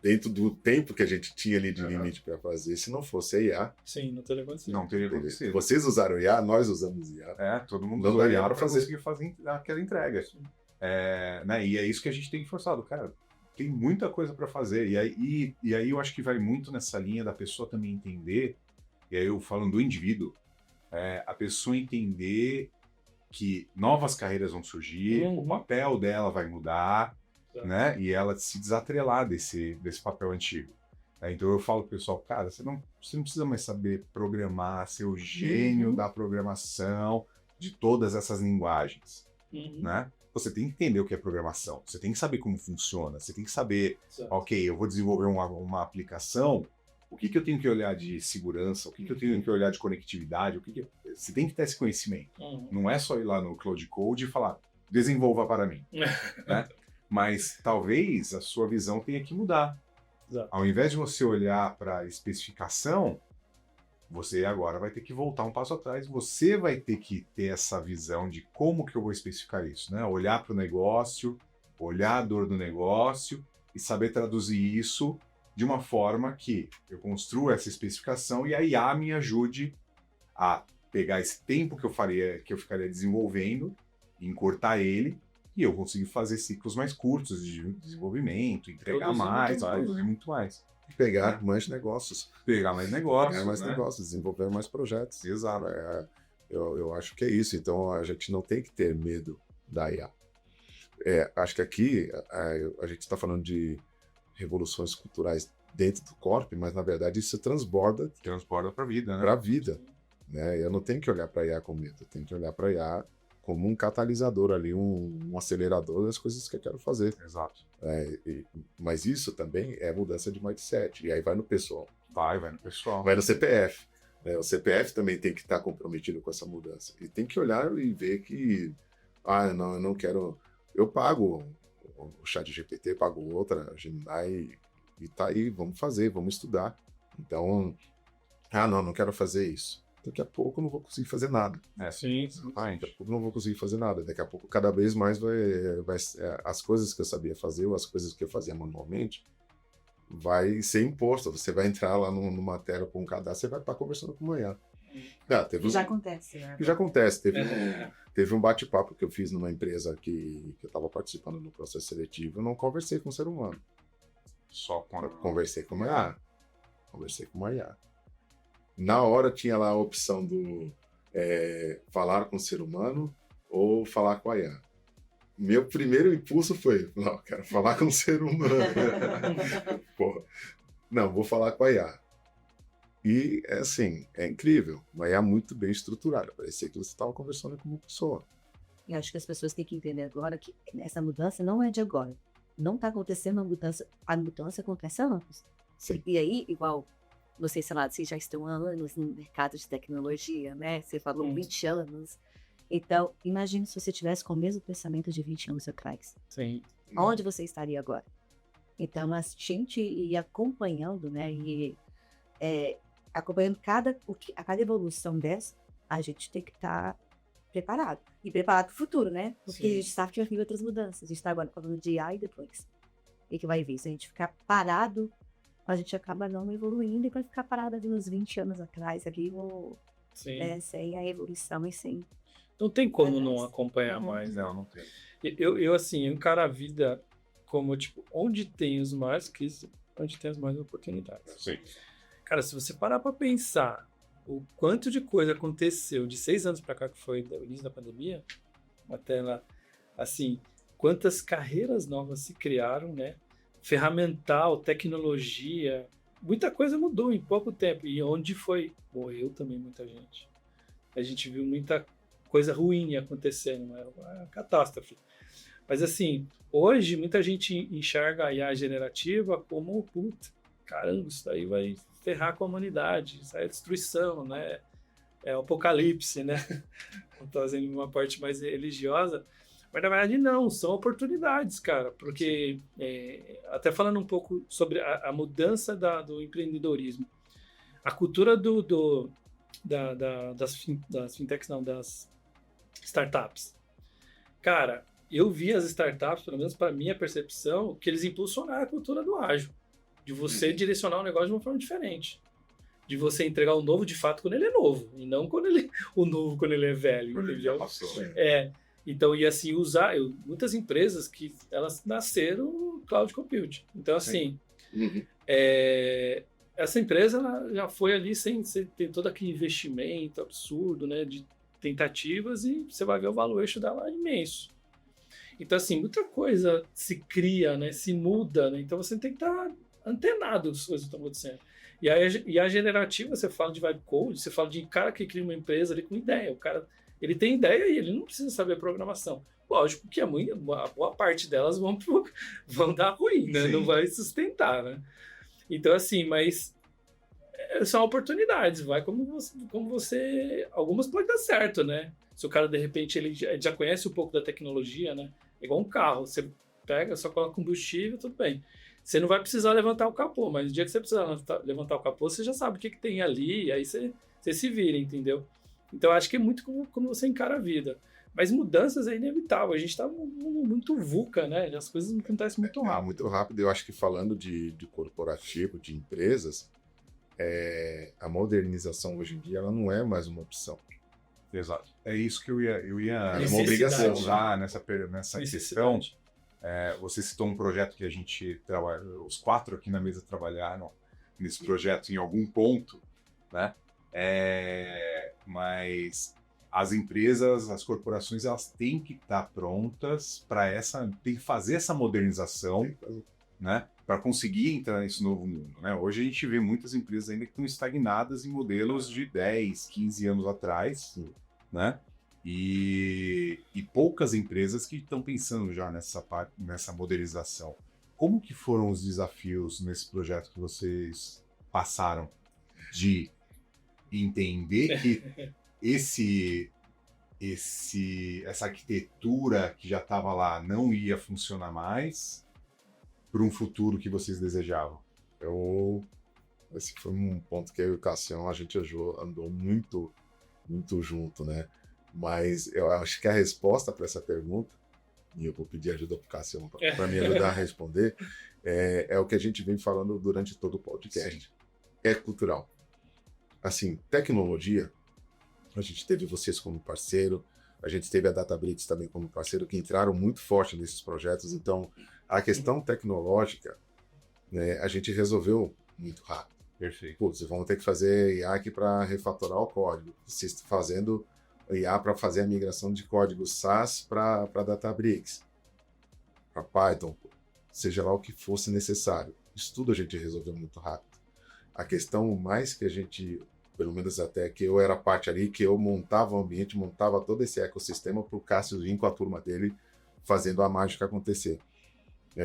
dentro do tempo que a gente tinha ali de limite para fazer. Se não fosse a IA... Sim, não teria acontecido. Não teria acontecido. Vocês usaram IA, nós usamos IA. Todo mundo Dando usou IA IA para para conseguir fazer aquela entrega. Né? E é isso que a gente tem forçado. Cara, tem muita coisa para fazer. E aí eu acho que vai muito nessa linha da pessoa também entender, e aí eu falando do indivíduo, a pessoa entender que novas carreiras vão surgir, o papel dela vai mudar, né? E ela se desatrelar desse papel antigo. Então eu falo pro pessoal, cara, você não precisa mais saber programar, ser o gênio da programação, de todas essas linguagens, né? Você tem que entender o que é programação, você tem que saber como funciona, você tem que saber, ok, eu vou desenvolver uma aplicação, o que eu tenho que olhar de segurança, o que eu tenho que olhar de conectividade, você tem que ter esse conhecimento. Não é só ir lá no Cloud Code e falar, desenvolva para mim, né? Mas talvez a sua visão tenha que mudar. Exato. Ao invés de você olhar para a especificação, você agora vai ter que voltar um passo atrás, você vai ter que ter essa visão de como que eu vou especificar isso, né? Olhar para o negócio, olhar a dor do negócio e saber traduzir isso de uma forma que eu construa essa especificação e a IA me ajude a pegar esse tempo que eu ficaria desenvolvendo, encurtar ele, e eu conseguir fazer ciclos mais curtos de desenvolvimento, entregar produzir muito mais. Pegar mais negócios. Pegar mais negócios. Pegar mais negócios, desenvolver mais projetos. Exato. Eu acho que é isso. Então a gente não tem que ter medo da IA. Acho que aqui a gente está falando de revoluções culturais dentro do corpo, mas na verdade isso transborda para a vida, né? Para a vida. Né? Eu não tenho que olhar para a IA com medo, eu tenho que olhar para a IA como um catalisador ali, um acelerador das coisas que eu quero fazer. Exato. Mas isso também é mudança de mindset. E aí vai no pessoal. Vai no pessoal. Vai no CPF. Né? O CPF também tem que estar comprometido com essa mudança. E tem que olhar e ver que, eu não quero... Eu pago o ChatGPT, pago outra, Gemini, e tá aí, vamos fazer, vamos estudar. Então, não quero fazer isso. Daqui a pouco eu não vou conseguir fazer nada. Sim. Daqui a pouco eu não vou conseguir fazer nada. Daqui a pouco, cada vez mais, as coisas que eu sabia fazer, ou as coisas que eu fazia manualmente, vai ser imposto. Você vai entrar lá numa tela com um cadastro, você vai estar conversando com amanhã. Já acontece, né? Já acontece. Teve um bate-papo que eu fiz numa empresa que eu estava participando no processo seletivo, eu não conversei com um ser humano. Só com Conversei com uma IA. Na hora tinha lá a opção do falar com o ser humano ou falar com a IA. Meu primeiro impulso foi, não, quero falar com o ser humano. Porra. Não, vou falar com a IA. E, assim, é incrível. Uma IA muito bem estruturada. Parecia que você estava conversando com uma pessoa. Eu acho que as pessoas têm que entender agora que essa mudança não é de agora. Não está acontecendo a mudança acontece há anos. Sim. E aí, igual, vocês, sei lá, vocês já estão há anos no mercado de tecnologia, né? Você falou 20 anos. Então, imagine se você tivesse com o mesmo pensamento de 20 anos atrás. Sim. Onde você estaria agora? Então, a gente ir acompanhando, né? E acompanhando cada evolução dessa, a gente tem que estar preparado. E preparado para o futuro, né? Porque Sim. a gente sabe que vai vir outras mudanças. A gente está agora falando de IA e depois. O que vai vir? Se a gente ficar parado, a gente acaba não evoluindo e vai ficar parado ali uns 20 anos atrás, ali, Sim. né, sem a evolução e sem... Não tem como não acompanhar mais. Não tem. Eu assim, eu encaro a vida como, tipo, onde tem os maiores crises, onde tem as maiores oportunidades. Sim. Cara, se você parar pra pensar o quanto de coisa aconteceu de 6 anos pra cá, que foi o início da pandemia, até lá, assim, quantas carreiras novas se criaram, né? Ferramental, tecnologia, muita coisa mudou em pouco tempo. E onde foi? Morreu também muita gente. A gente viu muita coisa ruim acontecendo, era uma catástrofe. Mas assim, hoje muita gente enxerga a IA generativa como, puta, caramba, isso daí vai ferrar com a humanidade, isso aí é destruição, né? É o apocalipse, né? Trazendo uma parte mais religiosa. Mas na verdade não, são oportunidades, cara, porque até falando um pouco sobre a mudança do empreendedorismo, a cultura das fintechs, não, das startups. Cara, eu vi as startups, pelo menos para minha percepção, que eles impulsionaram a cultura do ágil, de você direcionar o negócio de uma forma diferente, de você entregar o novo de fato quando ele é novo, e não o novo quando ele é velho, entendeu? Então, e assim, muitas empresas que elas nasceram no cloud computing. Então, assim, essa empresa ela já foi ali sem ter todo aquele investimento absurdo, né, de tentativas, e você vai ver o valuation dela imenso. Então, assim, muita coisa se cria, né, se muda, né, então você tem que estar antenado das coisas que estão acontecendo. E a generativa, você fala de vibe code, você fala de cara que cria uma empresa ali com ideia. O cara, ele tem ideia e ele não precisa saber programação. Lógico que a boa parte delas vão dar ruim, né? Não vai sustentar, né? Então, assim, mas são oportunidades, vai como você... Algumas podem dar certo, né? Se o cara, de repente, ele já conhece um pouco da tecnologia, né? É igual um carro, você pega, só coloca combustível, tudo bem. Você não vai precisar levantar o capô, mas no dia que você precisar levantar o capô, você já sabe o que tem ali, e aí você se vira, entendeu? Então, acho que é muito como você encara a vida. Mas mudanças é inevitável. A gente está muito VUCA, né? As coisas acontecem muito rápido. Muito rápido. Eu acho que falando de corporativo, de empresas, a modernização hoje em dia ela não é mais uma opção. Exato. É isso que eu ia é uma obrigação usar nessa questão. Você citou um projeto que a gente trabalha, os 4 aqui na mesa trabalharam nesse projeto em algum ponto, né? Mas as empresas, as corporações, elas têm que estar prontas para tem que fazer essa modernização, né? Para conseguir entrar nesse novo mundo, né? Hoje a gente vê muitas empresas ainda que estão estagnadas em modelos de 10, 15 anos atrás, né? E poucas empresas que estão pensando já nessa modernização. Como que foram os desafios nesse projeto que vocês passaram de entender que essa arquitetura que já estava lá não ia funcionar mais para um futuro que vocês desejavam? Esse foi um ponto que eu e o Cassião, a gente andou muito, muito junto, né? Mas eu acho que a resposta para essa pergunta, e eu vou pedir ajuda para o Cassião para me ajudar a responder, é o que a gente vem falando durante todo o podcast. Sim. É cultural. Assim, tecnologia, a gente teve vocês como parceiro, a gente teve a Databricks também como parceiro, que entraram muito forte nesses projetos. Então, a questão tecnológica, né, a gente resolveu muito rápido. Perfeito. Putz, vamos ter que fazer IA aqui para refatorar o código. Vocês fazendo IA para fazer a migração de código SAS para Databricks, para Python, seja lá o que fosse necessário. Isso tudo a gente resolveu muito rápido. A questão mais que a gente, pelo menos até que eu era parte ali, que eu montava o ambiente, montava todo esse ecossistema para o Cássio vir com a turma dele fazendo a mágica acontecer.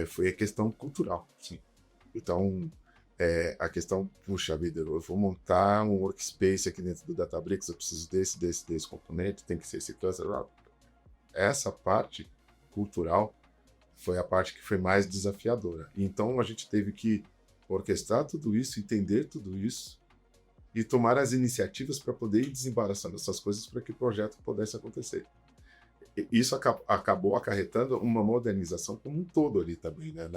Foi a questão cultural. Sim. Então, a questão, puxa vida, eu vou montar um workspace aqui dentro do Databricks, eu preciso desse componente, tem que ser esse cluster. Essa parte cultural foi a parte que foi mais desafiadora. Então, a gente teve que orquestrar tudo isso, entender tudo isso e tomar as iniciativas para poder ir desembaraçando essas coisas para que o projeto pudesse acontecer. Isso acabou acarretando uma modernização como um todo ali também, né,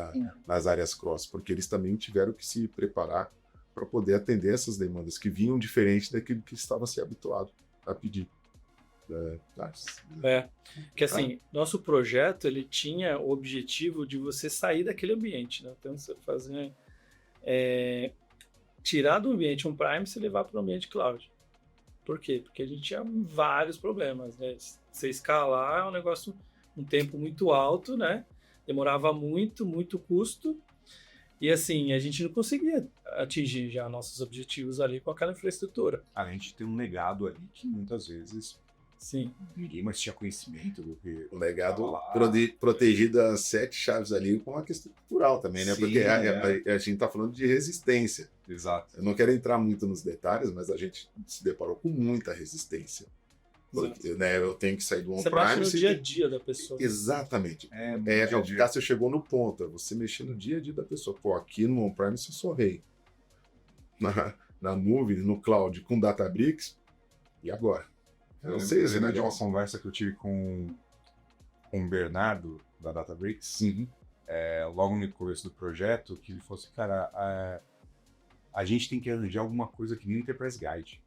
nas áreas cross, porque eles também tiveram que se preparar para poder atender essas demandas que vinham diferente daquilo que estava se habituado a pedir. Que assim, nosso projeto ele tinha o objetivo de você sair daquele ambiente, né? Então você fazer tirar do ambiente on-prime e levar para o ambiente cloud. Por quê? Porque a gente tinha vários problemas, né? Você escalar é um negócio, um tempo muito alto, né? Demorava muito custo. E assim, a gente não conseguia atingir já nossos objetivos ali com aquela infraestrutura. A gente tem um legado ali que muitas vezes Sim. ninguém mais tinha conhecimento do que... O legado protegido às 7 chaves ali com uma questão cultural também, né? Sim, porque a gente está falando de resistência. Exato. Eu não quero entrar muito nos detalhes, mas a gente se deparou com muita resistência. Porque, né, eu tenho que sair do on-prime. Você bate no dia a dia da pessoa. Exatamente. O O Cássio chegou no ponto. Você mexer no dia a dia da pessoa. Pô, aqui no on-prime eu sou rei. Na nuvem, no cloud, com Databricks. E agora? Eu não sei, né, de uma conversa que eu tive com o Bernardo, da Databricks, logo no começo do projeto, que ele falou assim, cara, a gente tem que arranjar alguma coisa que nem Enterprise Guide.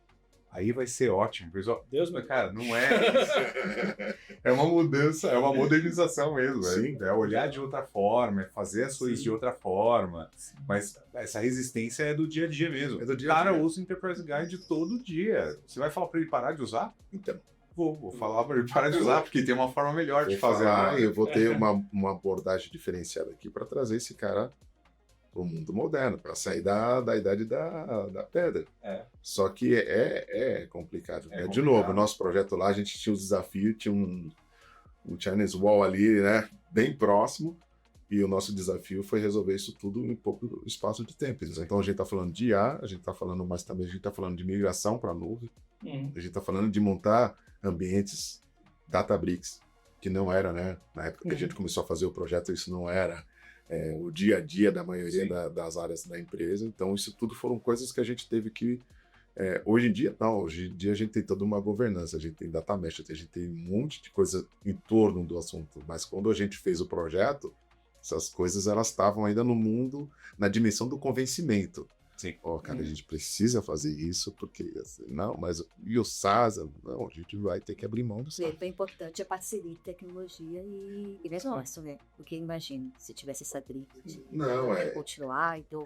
Aí vai ser ótimo. Pessoal, Deus me... Cara, não é isso. É uma mudança, é uma modernização mesmo. Sim. É olhar de outra forma, é fazer as coisas de outra forma. Mas essa resistência é do dia a dia mesmo. É do dia a O cara dia. usa o Enterprise Guide todo dia. Você vai falar para ele parar de usar? Então, Vou falar para ele parar de usar, porque tem uma forma melhor de fazer. Eu vou ter uma abordagem diferenciada aqui para trazer esse cara para o mundo moderno, para sair da idade da pedra. Só que é complicado. Né? De novo, nosso projeto lá, a gente tinha o desafio, tinha um Chinese Wall ali, né, bem próximo, e o nosso desafio foi resolver isso tudo em pouco espaço de tempo. Então a gente está falando de IA, a gente está falando, mas também a gente está falando de migração para a nuvem, a gente está falando de montar ambientes Databricks, que não era, né, na época que a gente começou a fazer o projeto, isso não era o dia a dia da maioria das áreas da empresa. Então, isso tudo foram coisas que a gente teve que... hoje em dia, não. Hoje em dia, a gente tem toda uma governança. A gente tem data mesh, a gente tem um monte de coisa em torno do assunto. Mas quando a gente fez o projeto, essas coisas elas estavam ainda no mundo, na dimensão do convencimento. Sim. Cara, a gente precisa fazer isso, porque assim, não, mas e o SaaS? Não, a gente vai ter que abrir mão do SaaS. É importante a parceria de tecnologia e negócio, né? Porque imagina, se tivesse essa drift, Não, continuar, então...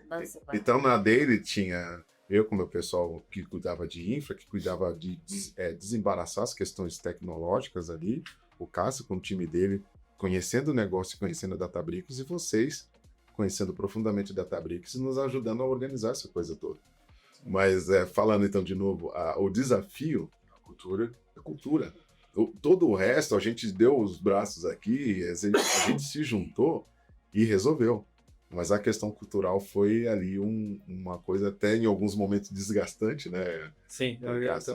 Então, na Daily tinha eu com o meu pessoal que cuidava de infra, que cuidava de desembaraçar as questões tecnológicas ali, o Cássio com o time dele, conhecendo o negócio e conhecendo a Databricks, e vocês conhecendo profundamente a Databricks e nos ajudando a organizar essa coisa toda. Mas, falando então de novo, o desafio, a cultura. Todo o resto, a gente deu os braços aqui, a gente se juntou e resolveu. Mas a questão cultural foi ali uma coisa até em alguns momentos desgastante, né? Sim.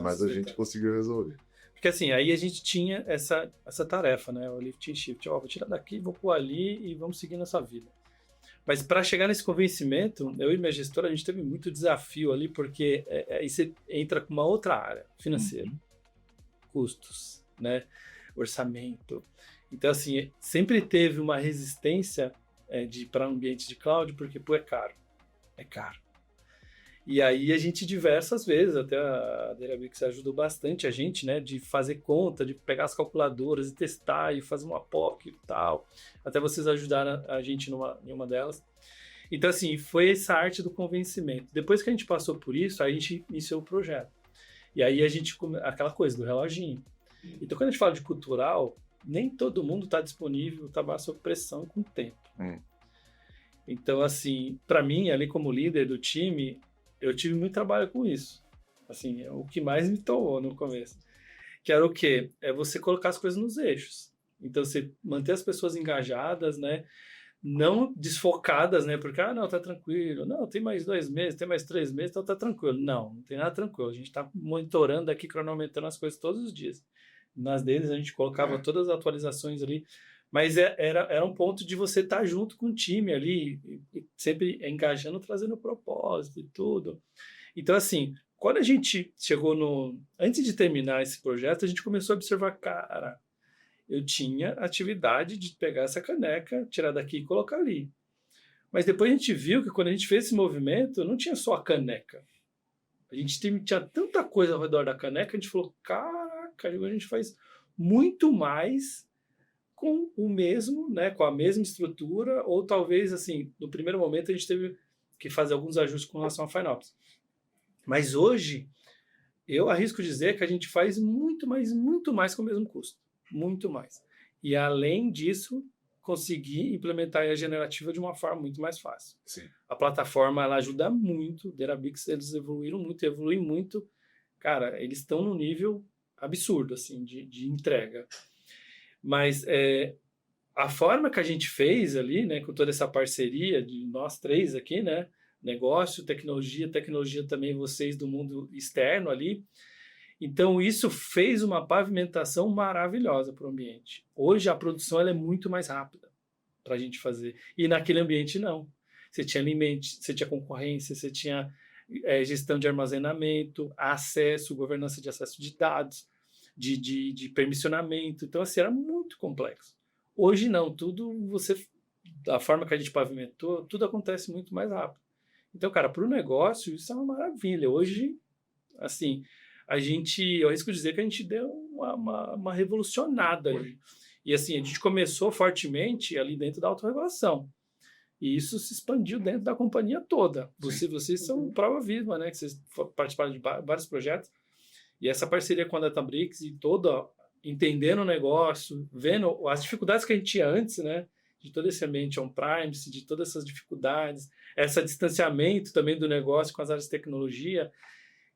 Mas a gente conseguiu resolver. Porque assim, aí a gente tinha essa tarefa, né? O lift and shift. Vou tirar daqui, vou pôr ali e vamos seguir nossa vida. Mas para chegar nesse convencimento, eu e minha gestora, a gente teve muito desafio ali, porque aí você entra com uma outra área, financeira. Custos, né? Orçamento. Então, assim, sempre teve uma resistência para ambientes de cloud, porque, pô, é caro. É caro. E aí a gente diversas vezes, até a Databricks ajudou bastante a gente, né, de fazer conta, de pegar as calculadoras e testar e fazer uma POC e tal. Até vocês ajudaram a gente em uma delas. Então, assim, foi essa arte do convencimento. Depois que a gente passou por isso, aí a gente iniciou o projeto. E aí a gente, aquela coisa do reloginho. Então, quando a gente fala de cultural, nem todo mundo está disponível, está sob pressão com o tempo. Então, assim, para mim, ali como líder do time, eu tive muito trabalho com isso. Assim, é o que mais me tomou no começo. Que era o quê? É você colocar as coisas nos eixos. Então, você manter as pessoas engajadas, né? Não desfocadas, né? Porque, não, tá tranquilo. Não, tem mais 2 meses, tem mais 3 meses, então tá tranquilo. Não tem nada tranquilo. A gente tá monitorando aqui, cronometrando as coisas todos os dias. Nas deles, a gente colocava todas as atualizações ali. Mas era um ponto de você estar junto com o time ali, e sempre engajando, trazendo propósito e tudo. Então, assim, quando a gente chegou antes de terminar esse projeto, a gente começou a observar, cara, eu tinha atividade de pegar essa caneca, tirar daqui e colocar ali. Mas depois a gente viu que quando a gente fez esse movimento, não tinha só a caneca. A gente tinha tanta coisa ao redor da caneca, a gente falou, caraca, a gente faz muito mais com o mesmo, né, com a mesma estrutura, ou talvez, assim, no primeiro momento a gente teve que fazer alguns ajustes com relação a FinOps. Mas hoje, eu arrisco dizer que a gente faz muito mais com o mesmo custo. Muito mais. E, além disso, conseguir implementar a generativa de uma forma muito mais fácil. Sim. A plataforma, ela ajuda muito. O Derabix, eles evoluem muito. Cara, eles estão num nível absurdo, assim, de entrega. Mas a forma que a gente fez ali, né, com toda essa parceria de nós 3 aqui, né, negócio, tecnologia também vocês do mundo externo ali. Então, isso fez uma pavimentação maravilhosa para o ambiente. Hoje, a produção ela é muito mais rápida para a gente fazer. E naquele ambiente, não. Você tinha limite, você tinha concorrência, você tinha gestão de armazenamento, acesso, governança de acesso de dados, de permissionamento. Então, assim, era muito complexo. Hoje, não. Tudo, da forma que a gente pavimentou, tudo acontece muito mais rápido. Então, cara, para o negócio, isso é uma maravilha. Hoje, assim... eu arrisco dizer que a gente deu uma revolucionada ali. E assim, a gente começou fortemente ali dentro da autorregulação. E isso se expandiu dentro da companhia toda. Vocês são prova viva, né? Que vocês participaram de vários projetos. E essa parceria com a Databricks e toda, entendendo o negócio, vendo as dificuldades que a gente tinha antes, né? De todo esse ambiente on-premise, de todas essas dificuldades, esse distanciamento também do negócio com as áreas de tecnologia.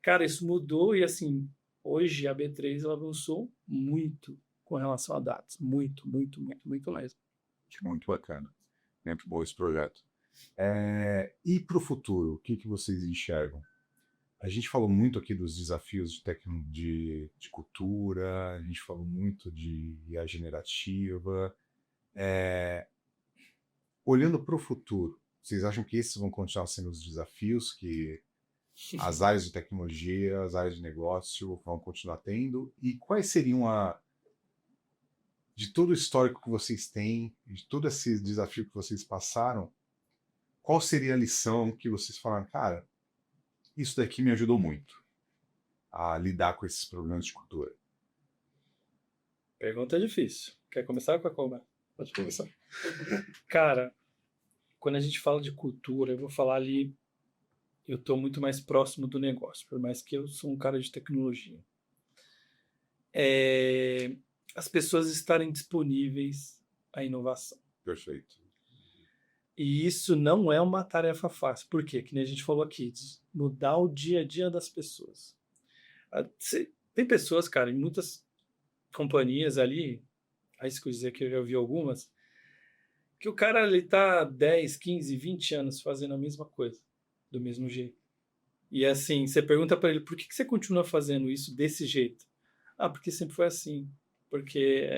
Cara, isso mudou e, assim, hoje a B3 ela avançou muito com relação a dados. Muito mesmo. Muito bacana. Muito bom esse projeto. E para o futuro, o que vocês enxergam? A gente falou muito aqui dos desafios de cultura, a gente falou muito de IA generativa. Olhando para o futuro, vocês acham que esses vão continuar sendo os desafios que as áreas de tecnologia, as áreas de negócio vão continuar tendo? E quais seriam de todo o histórico que vocês têm, de todo esse desafio que vocês passaram, qual seria a lição que vocês falaram, cara, isso daqui me ajudou muito a lidar com esses problemas de cultura? Pergunta difícil. Quer começar com a Colma? Pode começar. Cara, quando a gente fala de cultura, eu vou falar ali, eu estou muito mais próximo do negócio, por mais que eu sou um cara de tecnologia. As pessoas estarem disponíveis à inovação. Perfeito. E isso não é uma tarefa fácil. Por quê? Que nem a gente falou aqui, mudar o dia a dia das pessoas. Tem pessoas, cara, em muitas companhias ali, aí se eu dizer que eu já vi algumas, que o cara ele tá 10, 15, 20 anos fazendo a mesma coisa, do mesmo jeito. E assim, você pergunta para ele, por que você continua fazendo isso desse jeito? Porque sempre foi assim. Porque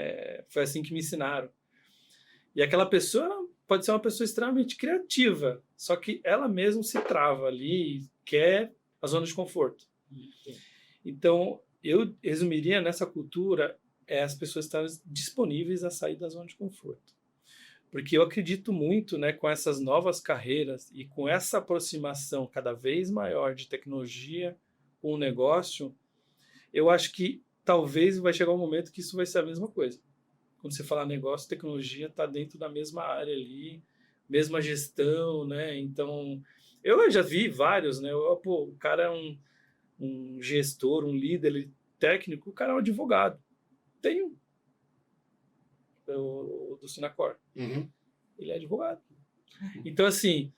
foi assim que me ensinaram. E aquela pessoa pode ser uma pessoa extremamente criativa, só que ela mesma se trava ali e quer a zona de conforto. Então, eu resumiria nessa cultura as pessoas estarem disponíveis a sair da zona de conforto. Porque eu acredito muito, né, com essas novas carreiras e com essa aproximação cada vez maior de tecnologia com o negócio, eu acho que talvez vai chegar um momento que isso vai ser a mesma coisa. Quando você fala negócio, tecnologia está dentro da mesma área ali, mesma gestão, né? Então, eu já vi vários, né? O cara é um gestor, um líder técnico, o cara é um advogado. Tem o do Sinacor. Uhum. Ele é advogado. Então, assim,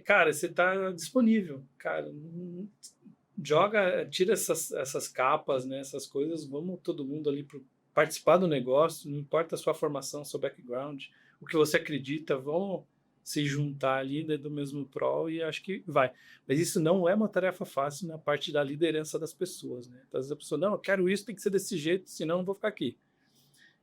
cara, você está disponível. Cara, tira essas capas, né, essas coisas, vamos todo mundo ali participar do negócio, não importa a sua formação, seu background, o que você acredita, vão se juntar ali dentro do mesmo prol e acho que vai. Mas isso não é uma tarefa fácil na parte da liderança das pessoas, né? Então, às vezes a pessoa, não, eu quero isso, tem que ser desse jeito, senão eu não vou ficar aqui.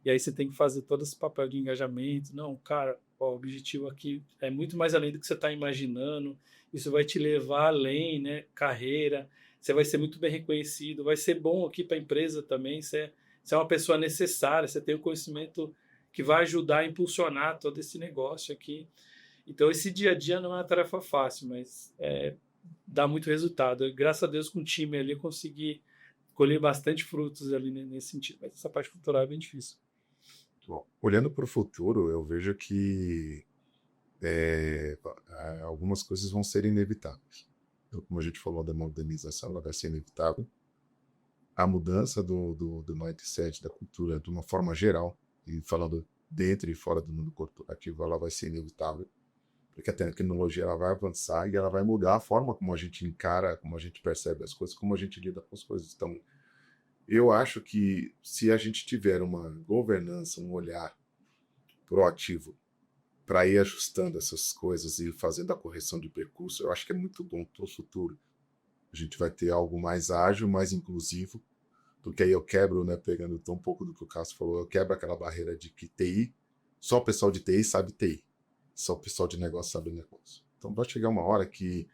E aí você tem que fazer todo esse papel de engajamento. Não, cara, o objetivo aqui é muito mais além do que você está imaginando. Isso vai te levar além, né? Carreira. Você vai ser muito bem reconhecido. Vai ser bom aqui para a empresa também. Você é uma pessoa necessária. Você tem o conhecimento que vai ajudar a impulsionar todo esse negócio aqui. Então, esse dia a dia não é uma tarefa fácil, mas dá muito resultado. Graças a Deus, com o time ali, eu consegui colher bastante frutos ali nesse sentido. Mas essa parte cultural é bem difícil. Bom, olhando para o futuro, eu vejo que algumas coisas vão ser inevitáveis. Então, como a gente falou da modernização, ela vai ser inevitável. A mudança do mindset, da cultura, de uma forma geral, e falando dentro e fora do mundo corporativo, ela vai ser inevitável. Porque a tecnologia ela vai avançar e ela vai mudar a forma como a gente encara, como a gente percebe as coisas, como a gente lida com as coisas. Então, eu acho que se a gente tiver uma governança, um olhar proativo para ir ajustando essas coisas e fazendo a correção de percurso, eu acho que é muito bom para o futuro. A gente vai ter algo mais ágil, mais inclusivo, porque aí eu quebro, né, pegando um pouco do que o Cássio falou, eu quebro aquela barreira de que TI, só o pessoal de TI sabe TI, só o pessoal de negócio sabe negócio. Então vai chegar uma hora que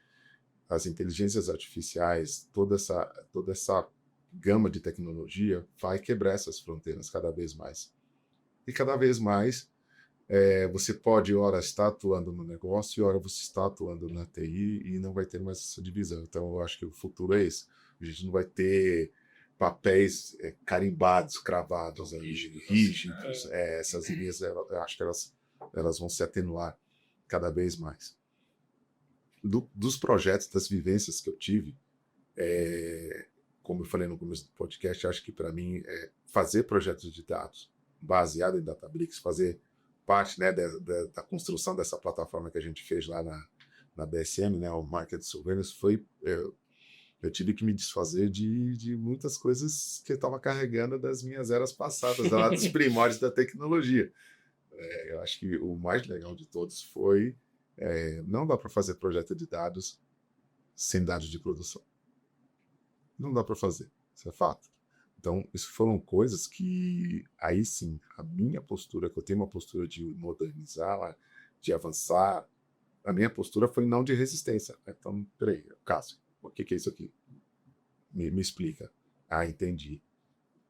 as inteligências artificiais, toda essa gama de tecnologia vai quebrar essas fronteiras cada vez mais. E cada vez mais você pode, ora, estar atuando no negócio, e ora, você está atuando na TI e não vai ter mais essa divisão. Então, eu acho que o futuro é esse. A gente não vai ter papéis carimbados, cravados, rígidos. Essas linhas, eu acho que elas vão se atenuar cada vez mais. Dos projetos, das vivências que eu tive, como eu falei no começo do podcast, acho que para mim fazer projetos de dados baseado em Databricks, fazer parte, né, da construção dessa plataforma que a gente fez lá na BSM, né, o Market Surveillance, eu tive que me desfazer de muitas coisas que eu estava carregando das minhas eras passadas, lá dos primórdios da tecnologia. Eu acho que o mais legal de todos foi não dá para fazer projeto de dados sem dados de produção. Não dá para fazer, isso é fato. Então, isso foram coisas que, aí sim, a minha postura, que eu tenho uma postura de modernizar, de avançar, a minha postura foi não de resistência. Então, peraí, Cássio, o que é isso aqui? Me explica. Ah, entendi.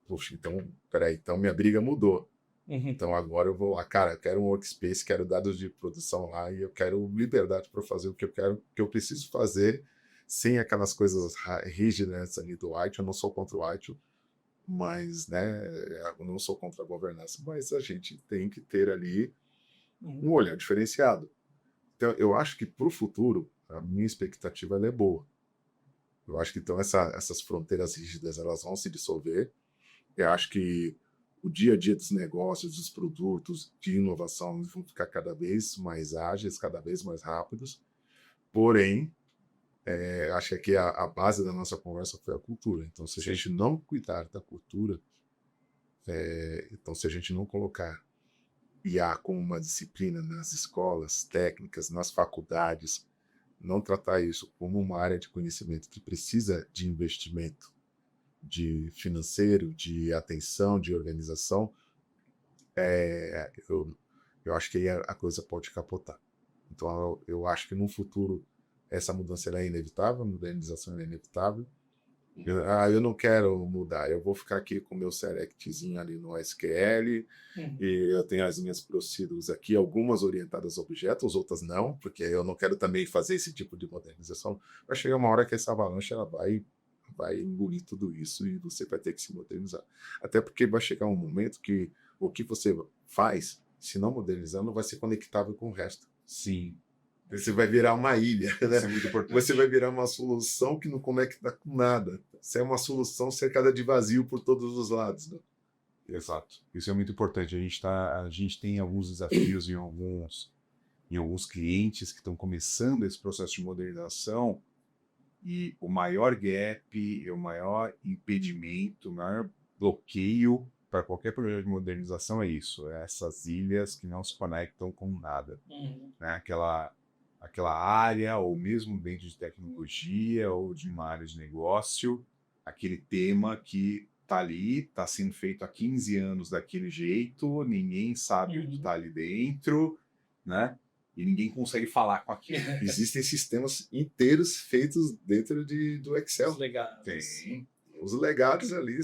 Puxa, então, peraí, então minha briga mudou. Então agora eu vou lá, cara, eu quero um workspace, quero dados de produção lá e eu quero liberdade para fazer o que eu quero, o que eu preciso fazer, sem aquelas coisas rígidas ali do ITIL. Eu não sou contra o ITIL, mas, né, eu não sou contra a governança, mas a gente tem que ter ali um olhar diferenciado. Então, eu acho que para o futuro, a minha expectativa ela é boa. Eu acho que então essas fronteiras rígidas elas vão se dissolver. Eu acho que o dia a dia dos negócios, dos produtos, de inovação vão ficar cada vez mais ágeis, cada vez mais rápidos. Porém, acho que aqui a base da nossa conversa foi a cultura. Então, se a gente não cuidar da cultura, então se a gente não colocar IA como uma disciplina nas escolas técnicas, nas faculdades, não tratar isso como uma área de conhecimento que precisa de investimento, de financeiro, de atenção, de organização, eu acho que aí a coisa pode capotar. Então, eu acho que no futuro essa mudança é inevitável, a modernização é inevitável. Eu não quero mudar, eu vou ficar aqui com o meu selectzinho ali no SQL, e eu tenho as minhas procedures aqui, algumas orientadas a objetos, outras não, porque eu não quero também fazer esse tipo de modernização. Vai chegar uma hora que essa avalanche ela vai engolir tudo isso e você vai ter que se modernizar. Até porque vai chegar um momento que o que você faz, se não modernizar, não vai ser conectável com o resto. Sim, Você vai virar uma ilha, né? isso é muito importante. Você vai virar uma solução que não conecta com nada. Você é uma solução cercada de vazio por todos os lados. Né? Exato. Isso é muito importante. A gente tem alguns desafios em alguns clientes que estão começando esse processo de modernização e o maior gap, o maior impedimento, o maior bloqueio para qualquer projeto de modernização é isso, é essas ilhas que não se conectam com nada, né? Aquela área, ou mesmo dentro de tecnologia ou de uma área de negócio, aquele tema que está ali, está sendo feito há 15 anos daquele jeito, ninguém sabe o que está ali dentro, né? E ninguém consegue falar com aquilo. Existem sistemas inteiros feitos dentro do Excel. Legal. Tem. Os legados ali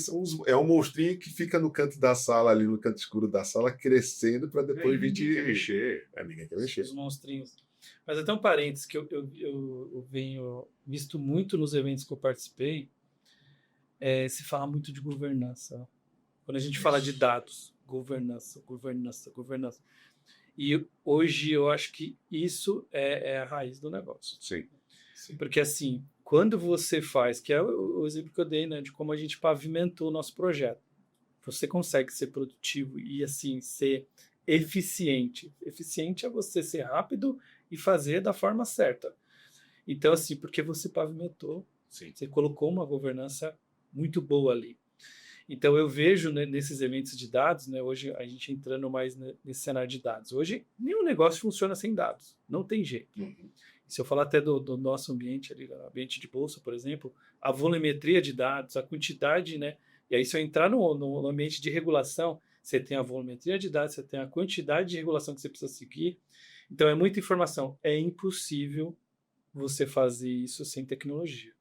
é um monstrinho que fica no canto da sala, ali no canto escuro da sala, crescendo para depois vir Ninguém quer de... mexer. Ninguém quer mexer. Os monstrinhos. Mas até um parênteses que eu venho visto muito nos eventos que eu participei, se fala muito de governança. Quando a gente fala de dados, governança. E hoje eu acho que isso é a raiz do negócio. Sim. Porque assim, quando você faz, que é o exemplo que eu dei, né, de como a gente pavimentou o nosso projeto, você consegue ser produtivo e assim ser eficiente. Eficiente é você ser rápido e fazer da forma certa. Então assim, porque você pavimentou, Sim. você colocou uma governança muito boa ali. Então eu vejo, né, nesses eventos de dados, né, hoje a gente entrando mais nesse cenário de dados. Hoje nenhum negócio funciona sem dados, não tem jeito. Se eu falar até do nosso ambiente ali, ambiente de bolsa, por exemplo, a volumetria de dados, a quantidade, né? E aí se eu entrar no ambiente de regulação, você tem a volumetria de dados, você tem a quantidade de regulação que você precisa seguir. Então é muita informação. É impossível você fazer isso sem tecnologia.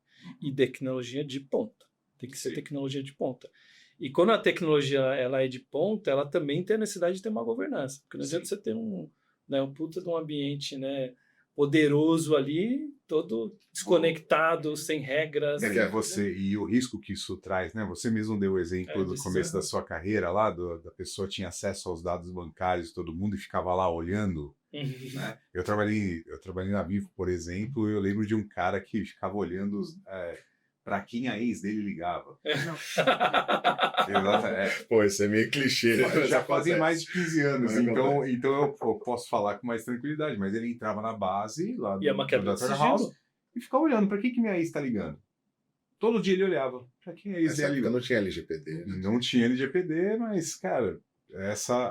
E tecnologia de ponta. Tem que ser tecnologia de ponta. E quando a tecnologia ela é de ponta, ela também tem a necessidade de ter uma governança. Porque não adianta você ter um puta de um ambiente, né, poderoso ali, todo desconectado, sem regras. E o risco que isso traz, né? Você mesmo deu o exemplo do começo da sua carreira lá, da pessoa tinha acesso aos dados bancários de todo mundo e ficava lá olhando. Né? Eu trabalhei na Vivo, por exemplo, e eu lembro de um cara que ficava olhando para quem a ex dele ligava. Pô, isso é meio clichê. Né? Já fazem mais de 15 anos, então eu posso falar com mais tranquilidade, mas ele entrava na base lá do Dr. House e ficava olhando para quem minha ex está ligando. Todo dia ele olhava para quem a ex dele ligava. Não tinha LGPD. Né? Não tinha LGPD, mas, cara,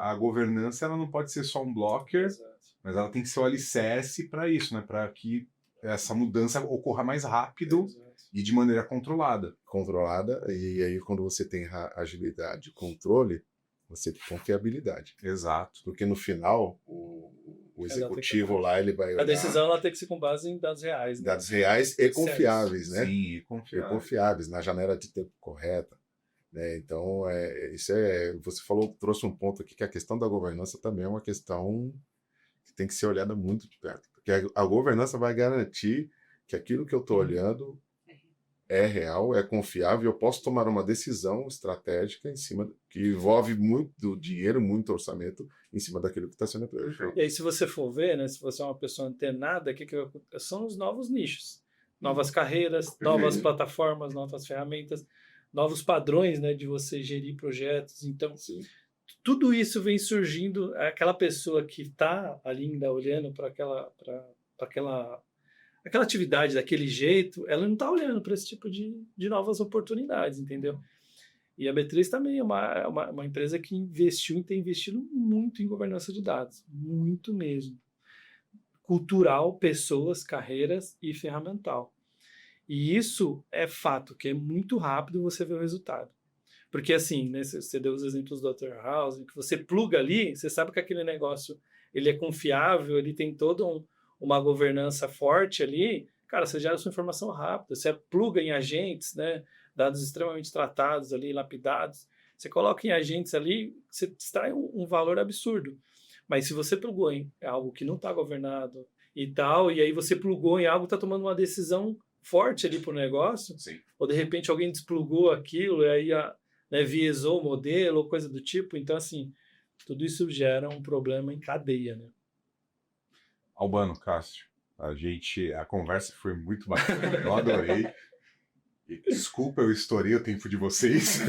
a governança ela não pode ser só um blocker, mas ela tem que ser o alicerce para isso, né? Para que essa mudança ocorra mais rápido e de maneira controlada. E aí quando você tem agilidade e controle, você tem confiabilidade. Exato. Porque no final, o executivo lá, ele vai olhar... A decisão ela tem que ser com base em dados reais. Né? Dados reais e confiáveis, né? Sim, e confiáveis, na janela de tempo correta. Né? Então, você trouxe um ponto aqui que a questão da governança também é uma questão que tem que ser olhada muito de perto. Porque a governança vai garantir que aquilo que eu estou olhando é real, é confiável, eu posso tomar uma decisão estratégica em cima, que envolve muito dinheiro, muito orçamento, em cima daquilo que está sendo feito. E aí, se você for ver, né, se você é uma pessoa antenada, são os novos nichos, novas carreiras, novas plataformas, novas ferramentas, novos padrões, né, de você gerir projetos. Então, tudo isso vem surgindo, aquela pessoa que está ali ainda olhando para aquela atividade daquele jeito, ela não está olhando para esse tipo de novas oportunidades, entendeu? E a B3 também é uma empresa que investiu e tem investido muito em governança de dados, muito mesmo. Cultural, pessoas, carreiras e ferramental. E isso é fato, que é muito rápido você ver o resultado. Porque assim, né, você deu os exemplos do Dr. House, que você pluga ali, você sabe que aquele negócio ele é confiável, ele tem toda uma governança forte ali, cara, você gera sua informação rápida, você pluga em agentes, né, dados extremamente tratados ali, lapidados, você coloca em agentes ali, você extrai um valor absurdo. Mas se você plugou em algo que não está governado e tal, e aí você plugou em algo que está tomando uma decisão forte ali para o negócio, ou de repente alguém desplugou aquilo e aí viesou o modelo ou coisa do tipo, então assim, tudo isso gera um problema em cadeia, né? Albano, Cássio, a conversa foi muito bacana, eu adorei. E desculpa, eu estourei o tempo de vocês.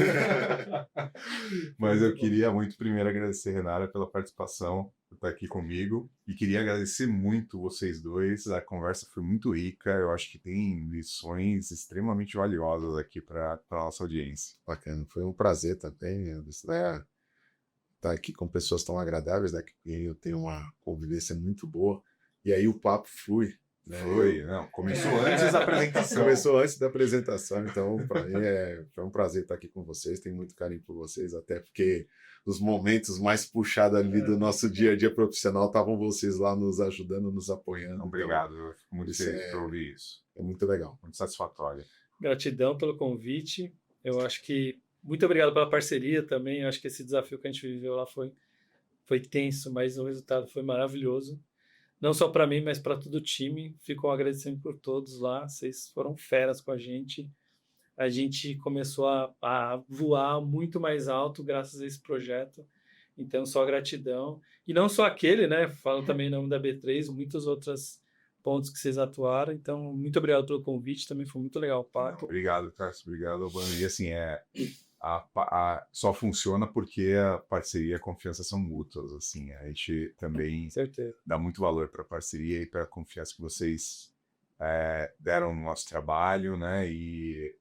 Mas eu queria muito primeiro agradecer, Renata, pela participação, por estar aqui comigo. E queria agradecer muito vocês dois. A conversa foi muito rica. Eu acho que tem lições extremamente valiosas aqui para a nossa audiência. Bacana, foi um prazer também. Estar aqui com pessoas tão agradáveis, né? Que eu tenho uma convivência muito boa. E aí o papo flui. Né? Começou antes da apresentação. Começou antes da apresentação, então para mim foi um prazer estar aqui com vocês, tenho muito carinho por vocês, até porque nos momentos mais puxados ali do nosso dia a dia profissional estavam vocês lá nos ajudando, nos apoiando. Obrigado, eu fico muito feliz por ouvir isso. É muito legal. Muito satisfatório. Gratidão pelo convite, eu acho que muito obrigado pela parceria também, eu acho que esse desafio que a gente viveu lá foi tenso, mas o resultado foi maravilhoso. Não só para mim, mas para todo o time. Fico agradecendo por todos lá. Vocês foram feras com a gente. A gente começou a voar muito mais alto graças a esse projeto. Então, só gratidão. E não só aquele, né? Falo também em nome da B3, muitos outros pontos que vocês atuaram. Então, muito obrigado pelo convite. Também foi muito legal o papo. Obrigado, Cássio. Obrigado, Albano. E assim, só funciona porque a parceria e a confiança são mútuas, assim, a gente também dá muito valor para a parceria e para a confiança que vocês deram no nosso trabalho, né, e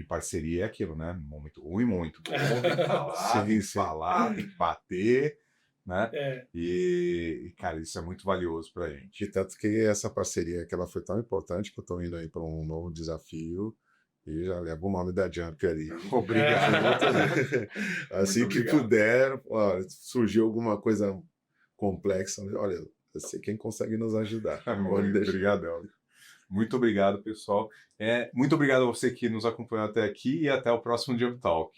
parceria é aquilo, né, momento ruim, momento bom, tem que falar, tem que falar, tem que bater, né, e cara, isso é muito valioso para a gente. E tanto que essa parceria, que ela foi tão importante que eu estou indo aí para um novo desafio, e já leva o nome da Jump ali. Obrigado. Assim que puder, surgiu alguma coisa complexa, olha, eu sei quem consegue nos ajudar. Obrigadão. Muito obrigado, pessoal. Muito obrigado a você que nos acompanhou até aqui e até o próximo Jump Talk.